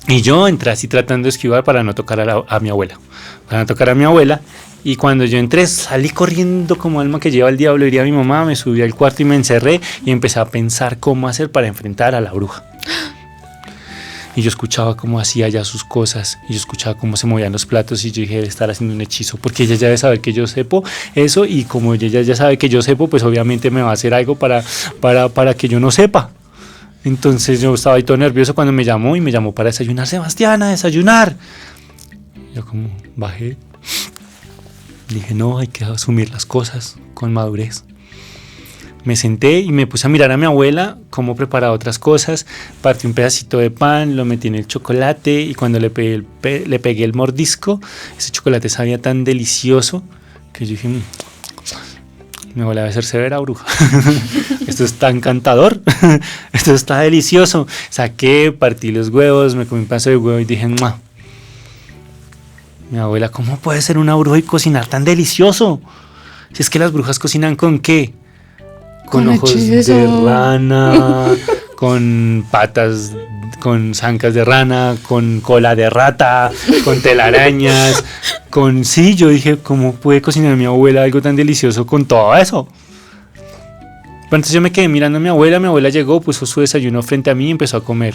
Y yo entré así tratando de esquivar para no tocar a mi abuela. Y cuando yo entré, salí corriendo como alma que lleva el diablo, diría mi mamá, me subí al cuarto y me encerré y empecé a pensar cómo hacer para enfrentar a la bruja. Y yo escuchaba cómo hacía ya sus cosas, y yo escuchaba cómo se movían los platos, y yo dije, debe estar haciendo un hechizo, porque ella ya debe saber que yo sepo eso, y como ella ya sabe que yo sepo, pues obviamente me va a hacer algo para que yo no sepa. Entonces yo estaba ahí todo nervioso cuando me llamó para desayunar, Sebastián, a desayunar. Yo como bajé, dije, no, hay que asumir las cosas con madurez. Me senté y me puse a mirar a mi abuela cómo preparaba otras cosas. Partí un pedacito de pan, lo metí en el chocolate y cuando le pegué el mordisco, ese chocolate sabía tan delicioso que yo dije, mi abuela debe ser severa bruja. Esto está encantador, esto está delicioso. Saqué, partí los huevos, me comí un pedazo de huevo y dije, ¡mua! Mi abuela, ¿cómo puede ser una bruja y cocinar tan delicioso? Si es que las brujas cocinan ¿con qué? Con ojos hechizo de rana, con patas, con zancas de rana, con cola de rata, con telarañas, sí, yo dije, ¿cómo puede cocinar mi abuela algo tan delicioso con todo eso? Pero entonces yo me quedé mirando a mi abuela llegó, puso su desayuno frente a mí y empezó a comer.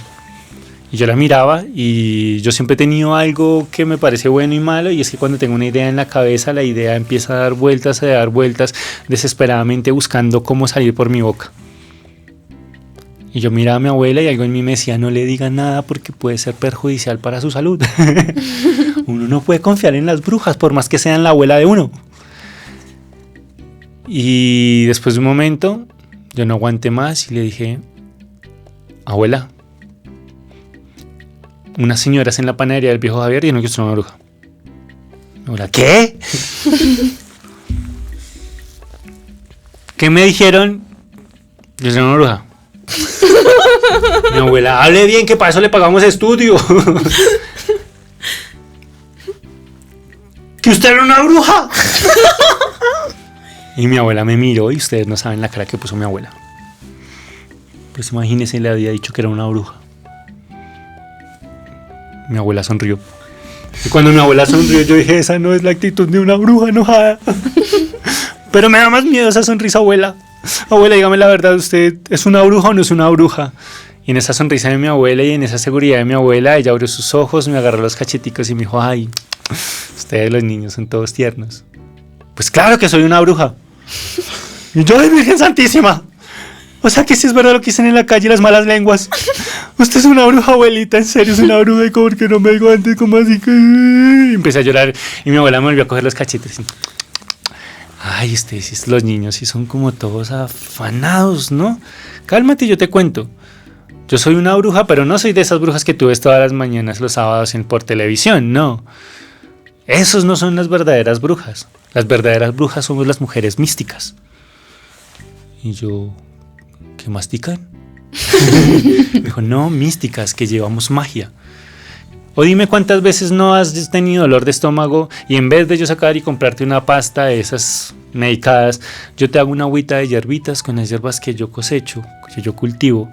Y yo la miraba y yo siempre he tenido algo que me parece bueno y malo, y es que cuando tengo una idea en la cabeza, la idea empieza a dar vueltas, desesperadamente buscando cómo salir por mi boca. Y yo miraba a mi abuela y algo en mí me decía, no le diga nada porque puede ser perjudicial para su salud. Uno no puede confiar en las brujas, por más que sean la abuela de uno. Y después de un momento, yo no aguanté más y le dije, abuela, unas señoras en la panadería del viejo Javier dijeron que usted era una bruja. Abuela, ¿qué? ¿Qué me dijeron? Yo soy una bruja. Mi abuela, hable bien, que para eso le pagamos estudio. ¿Que usted era una bruja? Y mi abuela me miró y ustedes no saben la cara que puso mi abuela. Pues imagínense, le había dicho que era una bruja. Mi abuela sonrió. Y cuando mi abuela sonrió, yo dije, esa no es la actitud de una bruja enojada. Pero me da más miedo esa sonrisa, abuela. Abuela, dígame la verdad, ¿usted es una bruja o no es una bruja? Y en esa sonrisa de mi abuela y en esa seguridad de mi abuela, ella abrió sus ojos, me agarró los cacheticos y me dijo, ay, ustedes los niños son todos tiernos. Pues claro que soy una bruja. Y yo, ay, Virgen Santísima. O sea que si es verdad lo que dicen en la calle las malas lenguas. Usted es una bruja, abuelita, en serio es una bruja. ¿Y cómo que no me digo antes? ¿Cómo así que...? Y empecé a llorar y mi abuela me volvió a coger los cachetes. Ay, ustedes, los niños sí son como todos afanados, ¿no? Cálmate, yo te cuento. Yo soy una bruja, pero no soy de esas brujas que tú ves todas las mañanas los sábados por televisión, no. Esos no son las verdaderas brujas. Las verdaderas brujas somos las mujeres místicas. Y yo, ¿qué mastican? Me dijo, no, místicas, que llevamos magia. O dime cuántas veces no has tenido dolor de estómago y en vez de yo sacar y comprarte una pasta de esas medicadas, yo te hago una agüita de hierbitas con las hierbas que yo cosecho, que yo cultivo,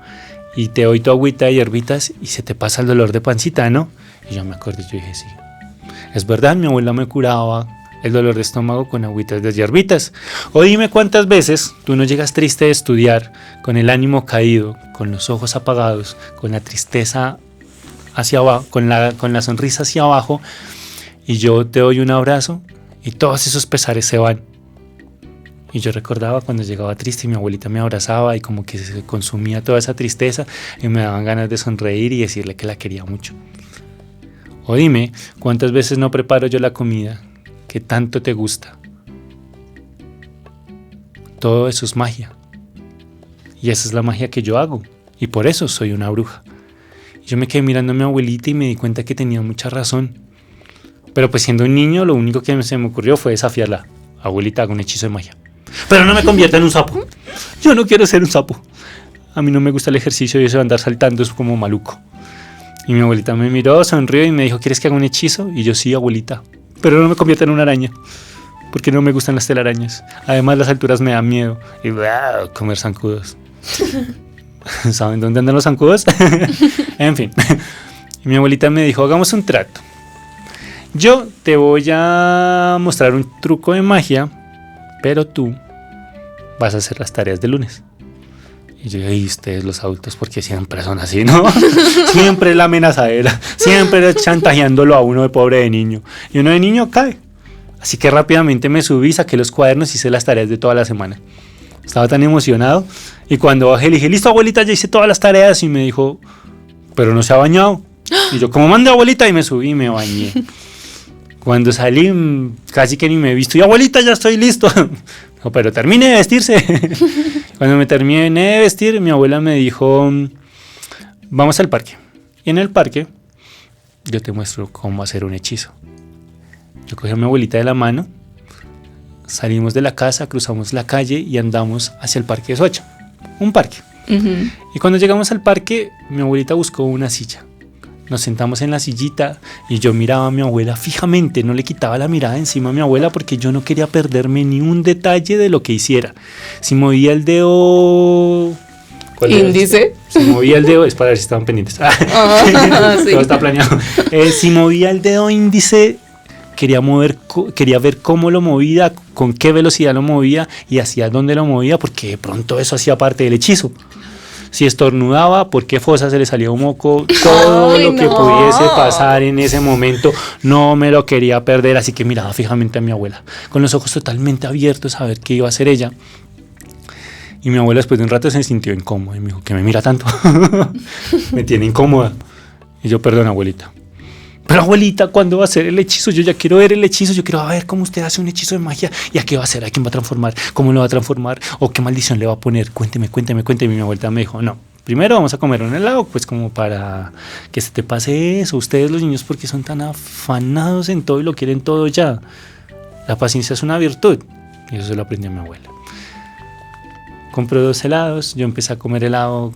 y te doy tu agüita de hierbitas y se te pasa el dolor de pancita, ¿no? Y yo me acordé, yo dije, sí, es verdad, mi abuela me curaba el dolor de estómago con agüitas de hierbitas. O dime cuántas veces tú no llegas triste de estudiar, con el ánimo caído, con los ojos apagados, con la tristeza hacia abajo, con la sonrisa hacia abajo, y yo te doy un abrazo y todos esos pesares se van. Y yo recordaba cuando llegaba triste y mi abuelita me abrazaba y como que se consumía toda esa tristeza y me daban ganas de sonreír y decirle que la quería mucho. O dime cuántas veces no preparo yo la comida que tanto te gusta. Todo eso es magia. Y esa es la magia que yo hago. Y por eso soy una bruja. Yo me quedé mirando a mi abuelita y me di cuenta que tenía mucha razón. Pero pues siendo un niño, lo único que se me ocurrió fue desafiarla. Abuelita, hago un hechizo de magia. Pero no me convierta en un sapo. Yo no quiero ser un sapo. A mí no me gusta el ejercicio y eso de andar saltando es como maluco. Y mi abuelita me miró, sonrió y me dijo, ¿quieres que haga un hechizo? Y yo, sí, abuelita. Pero no me convierta en una araña. Porque no me gustan las telarañas. Además, las alturas me dan miedo. Y comer zancudos. ¿Saben dónde andan los zancudos? En fin. Y mi abuelita me dijo, hagamos un trato. Yo te voy a mostrar un truco de magia, pero tú vas a hacer las tareas de lunes. Y yo dije, ustedes los adultos, porque siempre son así, ¿no? Siempre la amenazadera, siempre chantajeándolo a uno de pobre de niño. Y uno de niño cae. Así que rápidamente me subí, saqué los cuadernos y hice las tareas de toda la semana. Estaba tan emocionado. Y cuando bajé le dije, listo abuelita, ya hice todas las tareas. Y me dijo, pero no se ha bañado. Y yo, ¿cómo mandé abuelita? Y me subí y me bañé. Cuando salí, casi que ni me he visto. Y abuelita, ya estoy listo. No, pero termine de vestirse. Cuando me terminé de vestir, mi abuela me dijo, vamos al parque. Y en el parque, yo te muestro cómo hacer un hechizo. Yo cogí a mi abuelita de la mano, salimos de la casa, cruzamos la calle y andamos hacia el Parque de Soacha. Un parque. Uh-huh. Y cuando llegamos al parque, mi abuelita buscó una silla. Nos sentamos en la sillita y yo miraba a mi abuela fijamente, no le quitaba la mirada encima a mi abuela porque yo no quería perderme ni un detalle de lo que hiciera. Si movía el dedo... ¿Índice? Si movía el dedo, es para ver si estaban pendientes. Sí. Todo está planeado. Si movía el dedo índice, quería ver cómo lo movía, con qué velocidad lo movía y hacia dónde lo movía, porque de pronto eso hacía parte del hechizo. Si estornudaba, por qué fosa se le salía un moco, todo lo que pudiese pasar en ese momento, no me lo quería perder, así que miraba fijamente a mi abuela, con los ojos totalmente abiertos a ver qué iba a hacer ella. Y mi abuela después de un rato se sintió incómoda y me dijo, ¿qué me mira tanto? Me tiene incómoda. Y yo, perdón, abuelita. Pero abuelita, ¿cuándo va a hacer el hechizo? Yo ya quiero ver el hechizo, yo quiero ver cómo usted hace un hechizo de magia. ¿Y a qué va a hacer? ¿A quién va a transformar? ¿Cómo lo va a transformar? ¿O qué maldición le va a poner? Cuénteme. Y mi abuelita me dijo, no, primero vamos a comer un helado, pues como para que se te pase eso. Ustedes los niños, ¿por qué son tan afanados en todo y lo quieren todo ya? La paciencia es una virtud. Y eso se lo aprendí a mi abuela. Compró 2 helados, yo empecé a comer helado,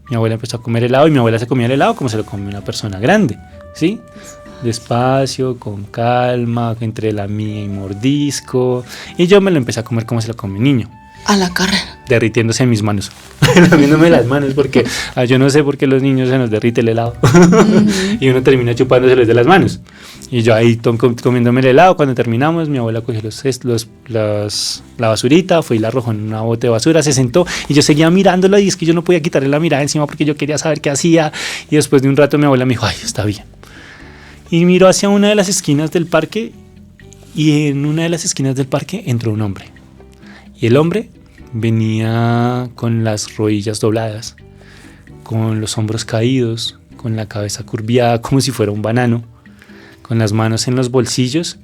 mi abuela empezó a comer helado y mi abuela se comía el helado como se lo come una persona grande, ¿sí? Despacio, con calma, entre la mía y mordisco, y yo me lo empecé a comer como se lo come un niño. A la carrera. Derritiéndose en mis manos, lamiéndome las manos, porque yo no sé por qué los niños se nos derrite el helado y uno termina chupándoselos de las manos. Y yo ahí comiéndome el helado. Cuando terminamos, mi abuela cogió la basurita, fue y la arrojó en una bote de basura, se sentó y yo seguía mirándola y es que yo no podía quitarle la mirada encima porque yo quería saber qué hacía. Y después de un rato mi abuela me dijo, ay, está bien. Y miró hacia una de las esquinas del parque y en una de las esquinas del parque entró un hombre. Y el hombre venía con las rodillas dobladas, con los hombros caídos, con la cabeza curviada como si fuera un banano, con las manos en los bolsillos.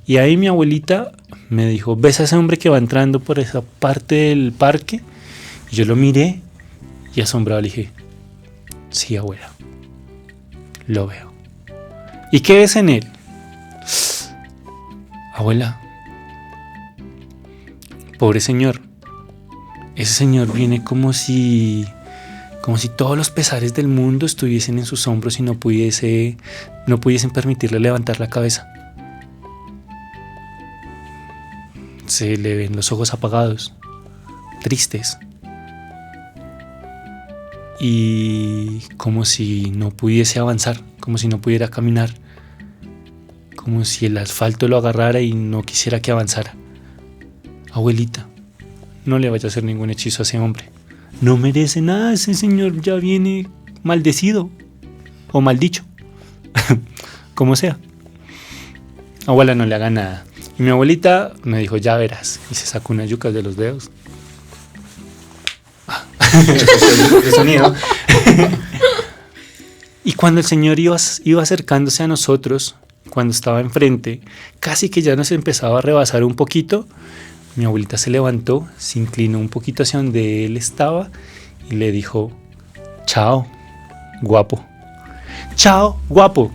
Y ahí mi abuelita me dijo: ¿ves a ese hombre que va entrando por esa parte del parque? Y yo lo miré y asombrado le dije: sí, abuela, lo veo. ¿Y qué ves en él? Abuela, pobre señor. Ese señor viene como si todos los pesares del mundo estuviesen en sus hombros y no pudiesen permitirle levantar la cabeza. Se le ven los ojos apagados, tristes, y como si no pudiese avanzar, como si no pudiera caminar, como si el asfalto lo agarrara y no quisiera que avanzara. Abuelita, no le vaya a hacer ningún hechizo a ese hombre. No merece nada, ese señor ya viene maldecido o maldicho, como sea. Abuela, no le haga nada. Y mi abuelita me dijo: ya verás. Y se sacó unas yucas de los dedos. El sonido. Y cuando el señor iba acercándose a nosotros, cuando estaba enfrente, casi que ya nos empezaba a rebasar un poquito, mi abuelita se levantó, se inclinó un poquito hacia donde él estaba y le dijo: chao, guapo. Chao, guapo.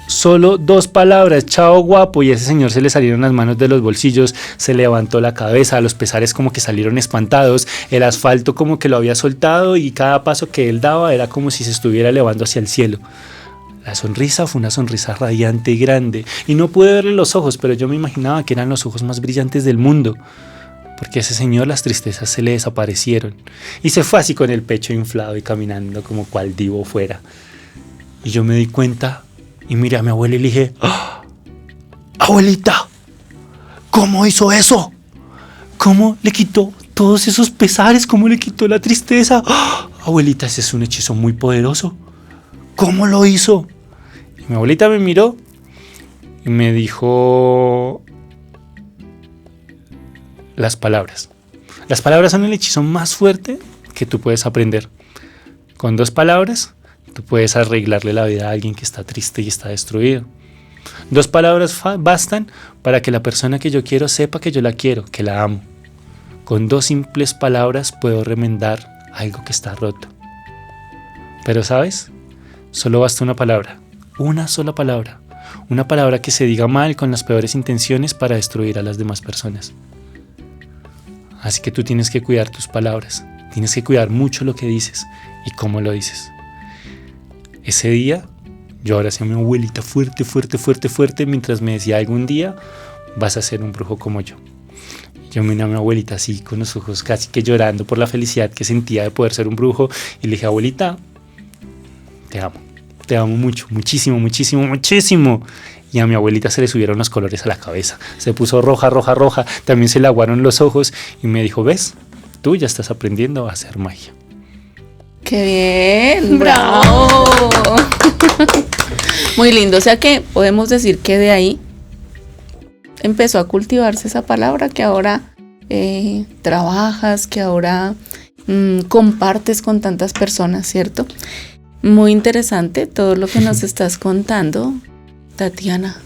Solo 2 palabras: chao, guapo. Y a ese señor se le salieron las manos de los bolsillos, se levantó la cabeza, los pesares como que salieron espantados, el asfalto como que lo había soltado y cada paso que él daba era como si se estuviera elevando hacia el cielo. La sonrisa fue una sonrisa radiante y grande, y no pude verle los ojos, pero yo me imaginaba que eran los ojos más brillantes del mundo, porque a ese señor las tristezas se le desaparecieron y se fue así con el pecho inflado y caminando como cual divo fuera. Y yo me di cuenta y miré a mi abuela y le dije: ¡oh! Abuelita, ¿cómo hizo eso? ¿Cómo le quitó todos esos pesares? ¿Cómo le quitó la tristeza? ¡Oh! Abuelita, ese es un hechizo muy poderoso. ¿Cómo lo hizo? Y mi abuelita me miró y me dijo: las palabras. Las palabras son el hechizo más fuerte que tú puedes aprender. Con 2 palabras, tú puedes arreglarle la vida a alguien que está triste y está destruido. 2 palabras bastan para que la persona que yo quiero sepa que yo la quiero, que la amo. Con 2 simples palabras puedo remendar algo que está roto. Pero ¿sabes? Solo basta una palabra, una sola palabra. Una palabra que se diga mal con las peores intenciones para destruir a las demás personas. Así que tú tienes que cuidar tus palabras. Tienes que cuidar mucho lo que dices y cómo lo dices. Ese día, yo ahora hacía a mi abuelita fuerte, mientras me decía: algún día vas a ser un brujo como yo. Yo miré a mi abuelita así, con los ojos casi que llorando por la felicidad que sentía de poder ser un brujo, y le dije: abuelita, te amo mucho, muchísimo. Y a mi abuelita se le subieron los colores a la cabeza, se puso roja, también se le aguaron los ojos y me dijo: ¿ves? Tú ya estás aprendiendo a hacer magia. ¡Qué bien! ¡Bravo! Muy lindo. O sea que podemos decir que de ahí empezó a cultivarse esa palabra que ahora trabajas, que ahora compartes con tantas personas, ¿cierto? Muy interesante todo lo que nos estás contando, Tatiana.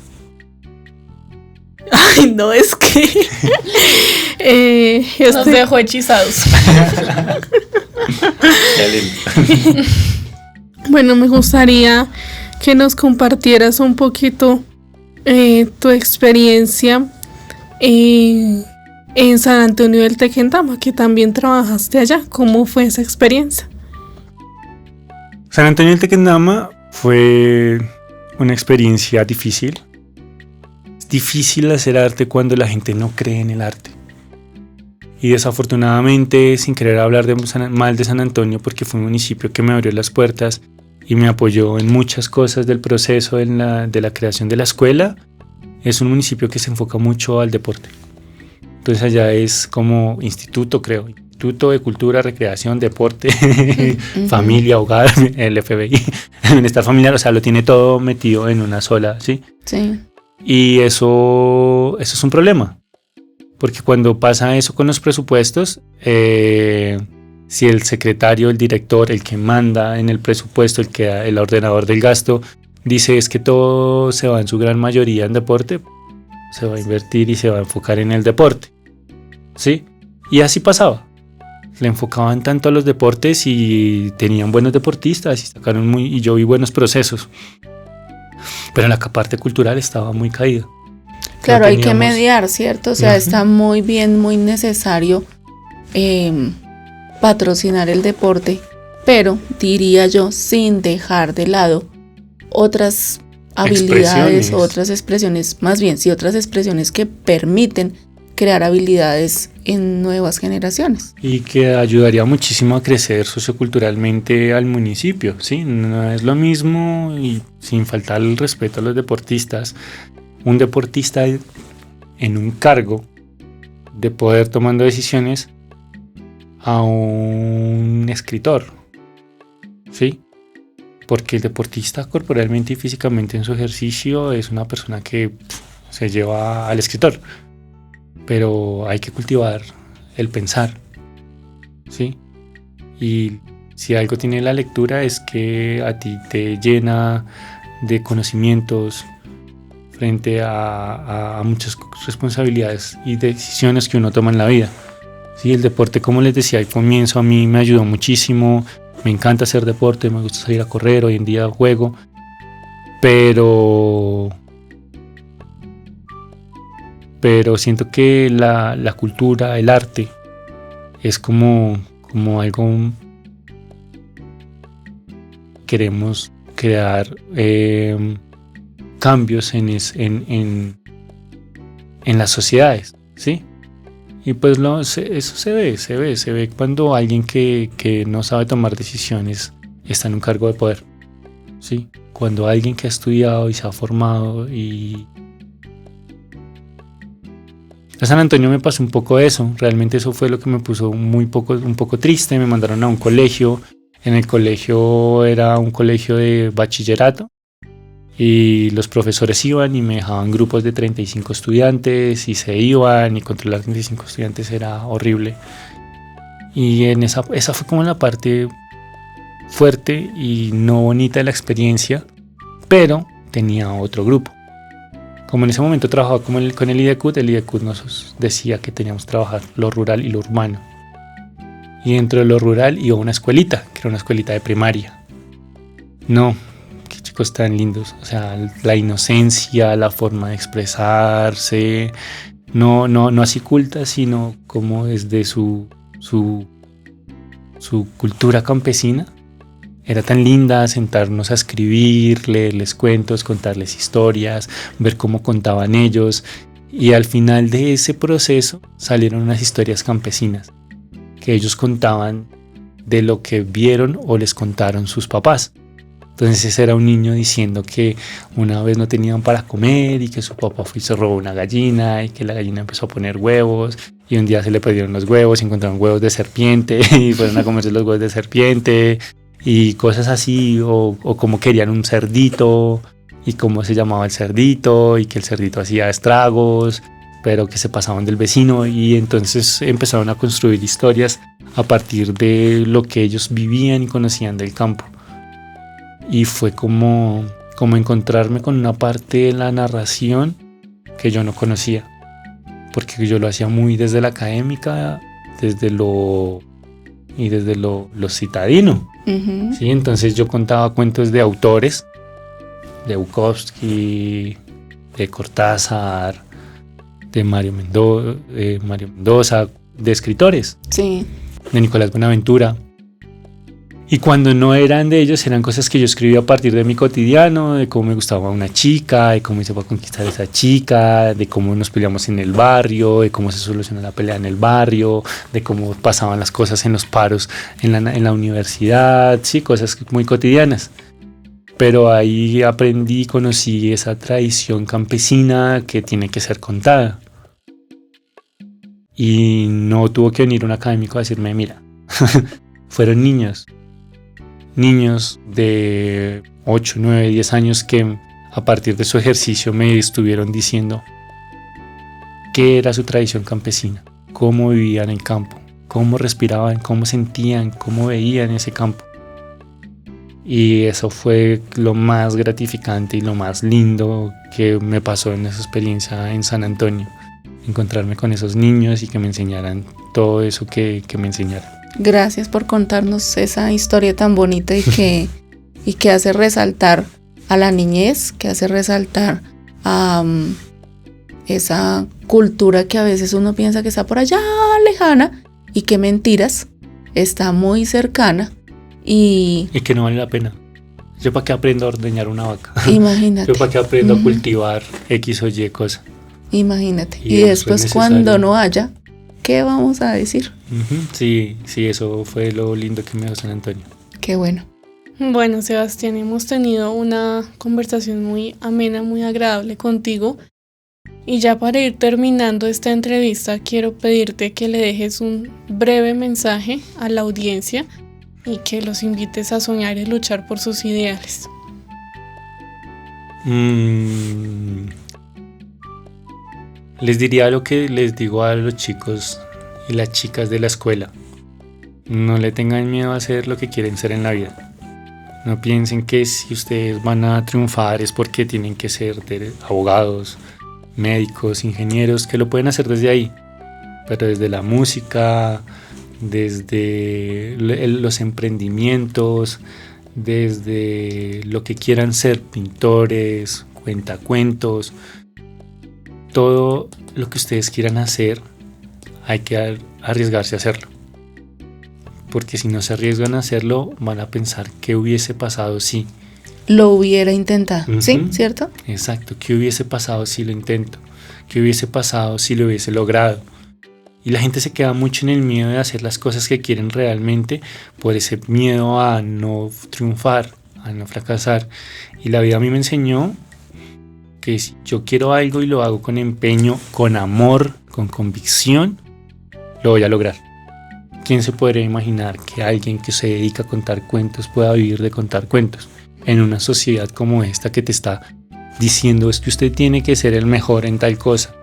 Ay, no, es que nos dejó hechizados. Bueno, me gustaría que nos compartieras un poquito tu experiencia en San Antonio del Tequendama, que también trabajaste allá. ¿Cómo fue esa experiencia? San Antonio del Tequendama fue una experiencia difícil. Es difícil hacer arte cuando la gente no cree en el arte. Y desafortunadamente, sin querer hablar mal de San Antonio, porque fue un municipio que me abrió las puertas y me apoyó en muchas cosas del proceso de la creación de la escuela, es un municipio que se enfoca mucho al deporte. Entonces allá es como instituto, creo, Instituto de Cultura, Recreación, Deporte, Familia, Hogar, el FBI, el bienestar familiar, o sea, lo tiene todo metido en una sola, ¿sí? Sí. Y eso es un problema, Porque cuando pasa eso con los presupuestos, si el secretario, el director, el que manda en el presupuesto, el ordenador del gasto, dice es que todo se va en su gran mayoría en deporte, se va a invertir y se va a enfocar en el deporte, ¿sí? Y así pasaba. Le enfocaban tanto a los deportes y tenían buenos deportistas y sacaron y yo vi buenos procesos. Pero la parte cultural estaba muy caída. Claro, hay que mediar, ¿cierto? O sea, está muy bien, muy necesario patrocinar el deporte, pero diría yo sin dejar de lado otras habilidades, otras expresiones, más bien, sí, otras expresiones que permiten crear habilidades en nuevas generaciones. Y que ayudaría muchísimo a crecer socioculturalmente al municipio, ¿sí? No es lo mismo, y sin faltar el respeto a los deportistas, un deportista en un cargo de poder tomando decisiones a un escritor, ¿sí? Porque el deportista corporalmente y físicamente en su ejercicio es una persona que se lleva al escritor, pero hay que cultivar el pensar, ¿sí? Y si algo tiene la lectura es que a ti te llena de conocimientos frente a muchas responsabilidades y decisiones que uno toma en la vida. Sí, el deporte, como les decía al comienzo, a mí me ayudó muchísimo. Me encanta hacer deporte, me gusta salir a correr, hoy en día juego, pero siento que la cultura, el arte, es como algo. Queremos crear cambios en las sociedades, ¿sí? Y pues eso se ve cuando alguien que no sabe tomar decisiones está en un cargo de poder, ¿sí? Cuando alguien que ha estudiado y se ha formado y... A San Antonio me pasó un poco eso, realmente eso fue lo que me puso un poco triste. Me mandaron a un colegio, en el colegio era un colegio de bachillerato, y los profesores iban y me dejaban grupos de 35 estudiantes y se iban, y controlar 35 estudiantes era horrible. Y esa fue como la parte fuerte y no bonita de la experiencia, pero tenía otro grupo. Como en ese momento trabajaba con el IDECUT nos decía que teníamos que trabajar lo rural y lo urbano. Y dentro de lo rural iba una escuelita, que era una escuelita de primaria. No, qué chicos tan lindos. O sea, la inocencia, la forma de expresarse, no así culta, sino como desde su cultura campesina. Era tan linda sentarnos a escribir, leerles cuentos, contarles historias, ver cómo contaban ellos. Y al final de ese proceso salieron unas historias campesinas que ellos contaban de lo que vieron o les contaron sus papás. Entonces era un niño diciendo que una vez no tenían para comer y que su papá fue y se robó una gallina y que la gallina empezó a poner huevos y un día se le perdieron los huevos y encontraron huevos de serpiente y fueron a comerse los huevos de serpiente y cosas así, o cómo querían un cerdito y cómo se llamaba el cerdito y que el cerdito hacía estragos pero que se pasaban del vecino, y entonces empezaron a construir historias a partir de lo que ellos vivían y conocían del campo. Y fue como encontrarme con una parte de la narración que yo no conocía, porque yo lo hacía muy desde la académica, desde lo citadino. Uh-huh. ¿Sí? Entonces yo contaba cuentos de autores, de Bukowski, de Cortázar, de Mario Mendoza, de escritores, sí, de Nicolás Buenaventura. Y cuando no eran de ellos, eran cosas que yo escribía a partir de mi cotidiano, de cómo me gustaba una chica, de cómo hice para conquistar a esa chica, de cómo nos peleamos en el barrio, de cómo se solucionó la pelea en el barrio, de cómo pasaban las cosas en los paros en la universidad, sí, cosas muy cotidianas. Pero ahí aprendí y conocí esa tradición campesina que tiene que ser contada. Y no tuvo que venir un académico a decirme, mira, fueron niños de 8, 9, 10 años que a partir de su ejercicio me estuvieron diciendo, qué era su tradición campesina, cómo vivían en el campo, cómo respiraban, cómo sentían, cómo veían ese campo. Y eso fue lo más gratificante y lo más lindo que me pasó en esa experiencia en San Antonio. Encontrarme con esos niños y que me enseñaran todo eso que me enseñaron. Gracias por contarnos esa historia tan bonita y que hace resaltar a la niñez, que hace resaltar a esa cultura que a veces uno piensa que está por allá lejana y que mentiras, está muy cercana y que no vale la pena. Yo para qué aprendo a ordeñar una vaca. Imagínate. Yo para qué aprendo a cultivar X o Y cosa. Imagínate. Y después cuando no haya, ¿qué vamos a decir? Sí, eso fue lo lindo que me dio San Antonio. Qué bueno. Bueno, Sebastián, hemos tenido una conversación muy amena, muy agradable contigo. Y ya para ir terminando esta entrevista, quiero pedirte que le dejes un breve mensaje a la audiencia y que los invites a soñar y luchar por sus ideales. Les diría lo que les digo a los chicos y las chicas de la escuela. No le tengan miedo a hacer lo que quieren ser en la vida. No piensen que si ustedes van a triunfar es porque tienen que ser abogados, médicos, ingenieros, que lo pueden hacer desde ahí. Pero desde la música, desde los emprendimientos, desde lo que quieran ser, pintores, cuentacuentos, todo lo que ustedes quieran hacer, hay que arriesgarse a hacerlo. Porque si no se arriesgan a hacerlo, van a pensar qué hubiese pasado si lo hubiera intentado. ¿Sí? ¿Cierto? Exacto. ¿Qué hubiese pasado si lo intento? ¿Qué hubiese pasado si lo hubiese logrado? Y la gente se queda mucho en el miedo de hacer las cosas que quieren realmente por ese miedo a no triunfar, a no fracasar. Y la vida a mí me enseñó que si yo quiero algo y lo hago con empeño, con amor, con convicción, lo voy a lograr. ¿Quién se podría imaginar que alguien que se dedica a contar cuentos pueda vivir de contar cuentos en una sociedad como esta que te está diciendo es que usted tiene que ser el mejor en tal cosa,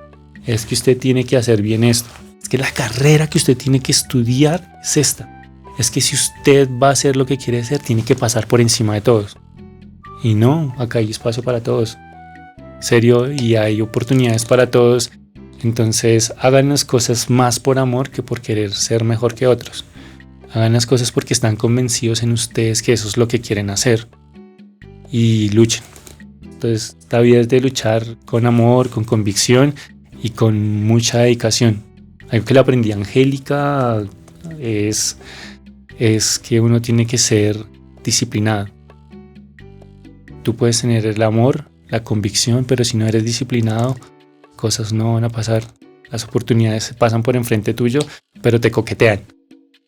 es que usted tiene que hacer bien esto, es que la carrera que usted tiene que estudiar es esta, es que si usted va a hacer lo que quiere hacer tiene que pasar por encima de todos? Y no, acá hay espacio para todos, serio, y hay oportunidades para todos. Entonces hagan las cosas más por amor que por querer ser mejor que otros. Hagan las cosas porque están convencidos en ustedes que eso es lo que quieren hacer. Y luchen. Entonces esta vida es de luchar con amor, con convicción y con mucha dedicación. Algo que le aprendí a Angélica es que uno tiene que ser disciplinado. Tú puedes tener el amor, la convicción, pero si no eres disciplinado, cosas no van a pasar, las oportunidades pasan por enfrente tuyo, pero te coquetean.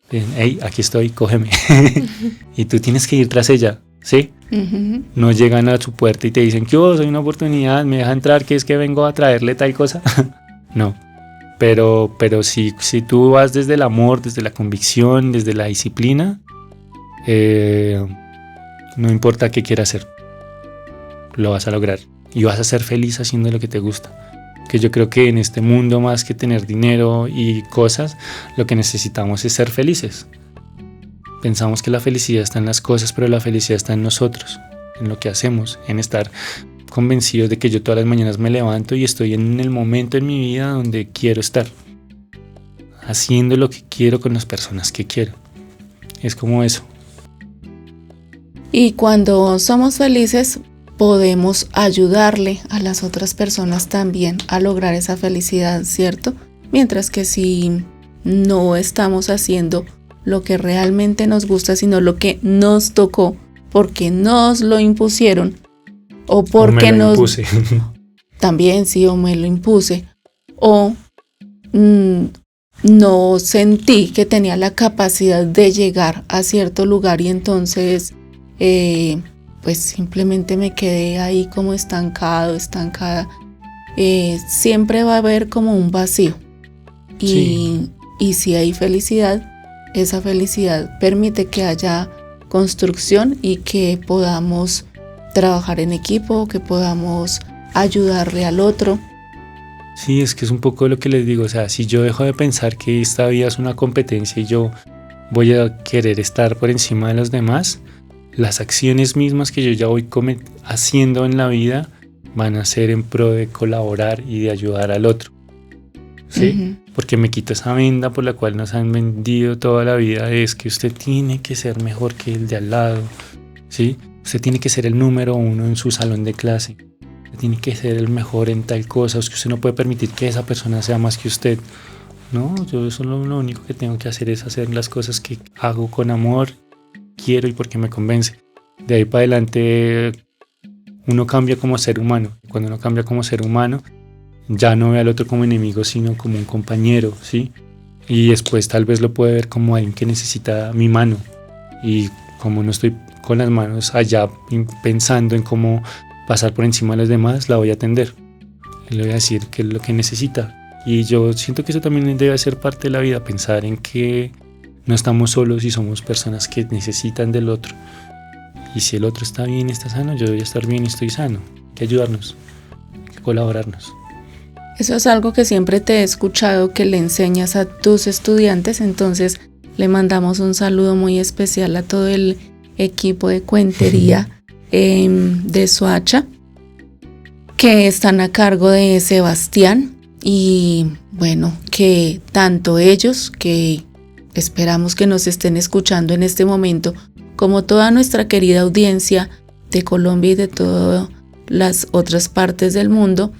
Dicen, hey, aquí estoy, cógeme. Y tú tienes que ir tras ella, ¿sí? No llegan a su puerta y te dicen que soy una oportunidad, me deja entrar, que es que vengo a traerle tal cosa. No, pero si tú vas desde el amor, desde la convicción, desde la disciplina, no importa qué quieras hacer, lo vas a lograr y vas a ser feliz haciendo lo que te gusta. Que yo creo que en este mundo, más que tener dinero y cosas, lo que necesitamos es ser felices. Pensamos que la felicidad está en las cosas, pero la felicidad está en nosotros, en lo que hacemos, en estar convencidos de que yo todas las mañanas me levanto y estoy en el momento en mi vida donde quiero estar, haciendo lo que quiero con las personas que quiero. Es como eso. Y cuando somos felices, podemos ayudarle a las otras personas también a lograr esa felicidad, ¿cierto? Mientras que si no estamos haciendo lo que realmente nos gusta, sino lo que nos tocó, porque nos lo impusieron, o porque nos impuse. También sí, o me lo impuse, o no sentí que tenía la capacidad de llegar a cierto lugar y entonces pues simplemente me quedé ahí como estancada. Siempre va a haber como un vacío. Y si hay felicidad, esa felicidad permite que haya construcción y que podamos trabajar en equipo, que podamos ayudarle al otro. Sí, es que es un poco lo que les digo, o sea, si yo dejo de pensar que esta vida es una competencia y yo voy a querer estar por encima de los demás, las acciones mismas que yo ya voy haciendo en la vida van a ser en pro de colaborar y de ayudar al otro, ¿sí? Porque me quito esa venda por la cual nos han vendido toda la vida, es que usted tiene que ser mejor que el de al lado, ¿sí? Usted tiene que ser el número 1 en su salón de clase, usted tiene que ser el mejor en tal cosa, es que usted no puede permitir que esa persona sea más que usted. No, yo solo lo único que tengo que hacer es hacer las cosas que hago con amor, quiero y porque me convence. De ahí para adelante uno cambia como ser humano. Cuando uno cambia como ser humano, ya no ve al otro como enemigo, sino como un compañero, ¿sí? Y después tal vez lo puede ver como alguien que necesita mi mano. Y como no estoy con las manos allá pensando en cómo pasar por encima de los demás, la voy a atender. Y le voy a decir qué es lo que necesita. Y yo siento que eso también debe ser parte de la vida, pensar en que no estamos solos y somos personas que necesitan del otro. Y si el otro está bien y está sano, yo voy a estar bien y estoy sano. Hay que ayudarnos, hay que colaborarnos. Eso es algo que siempre te he escuchado que le enseñas a tus estudiantes, entonces le mandamos un saludo muy especial a todo el equipo de cuentería de Soacha, que están a cargo de Sebastián. Y bueno, que tanto ellos, que esperamos que nos estén escuchando en este momento, como toda nuestra querida audiencia de Colombia y de todas las otras partes del mundo,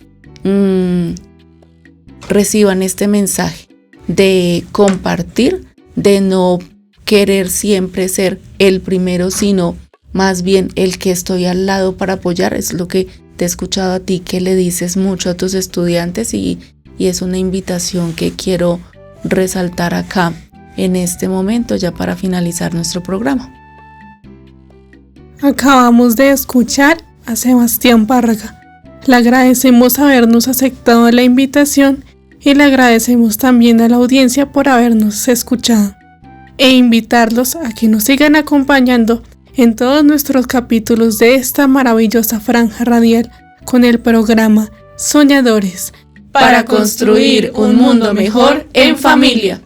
reciban este mensaje de compartir, de no querer siempre ser el primero, sino más bien el que estoy al lado para apoyar. Es lo que te he escuchado a ti que le dices mucho a tus estudiantes y es una invitación que quiero resaltar acá en este momento ya para finalizar nuestro programa. Acabamos de escuchar a Sebastián Párraga. Le agradecemos habernos aceptado la invitación y le agradecemos también a la audiencia por habernos escuchado e invitarlos a que nos sigan acompañando en todos nuestros capítulos de esta maravillosa franja radial con el programa Soñadores para construir un mundo mejor en familia.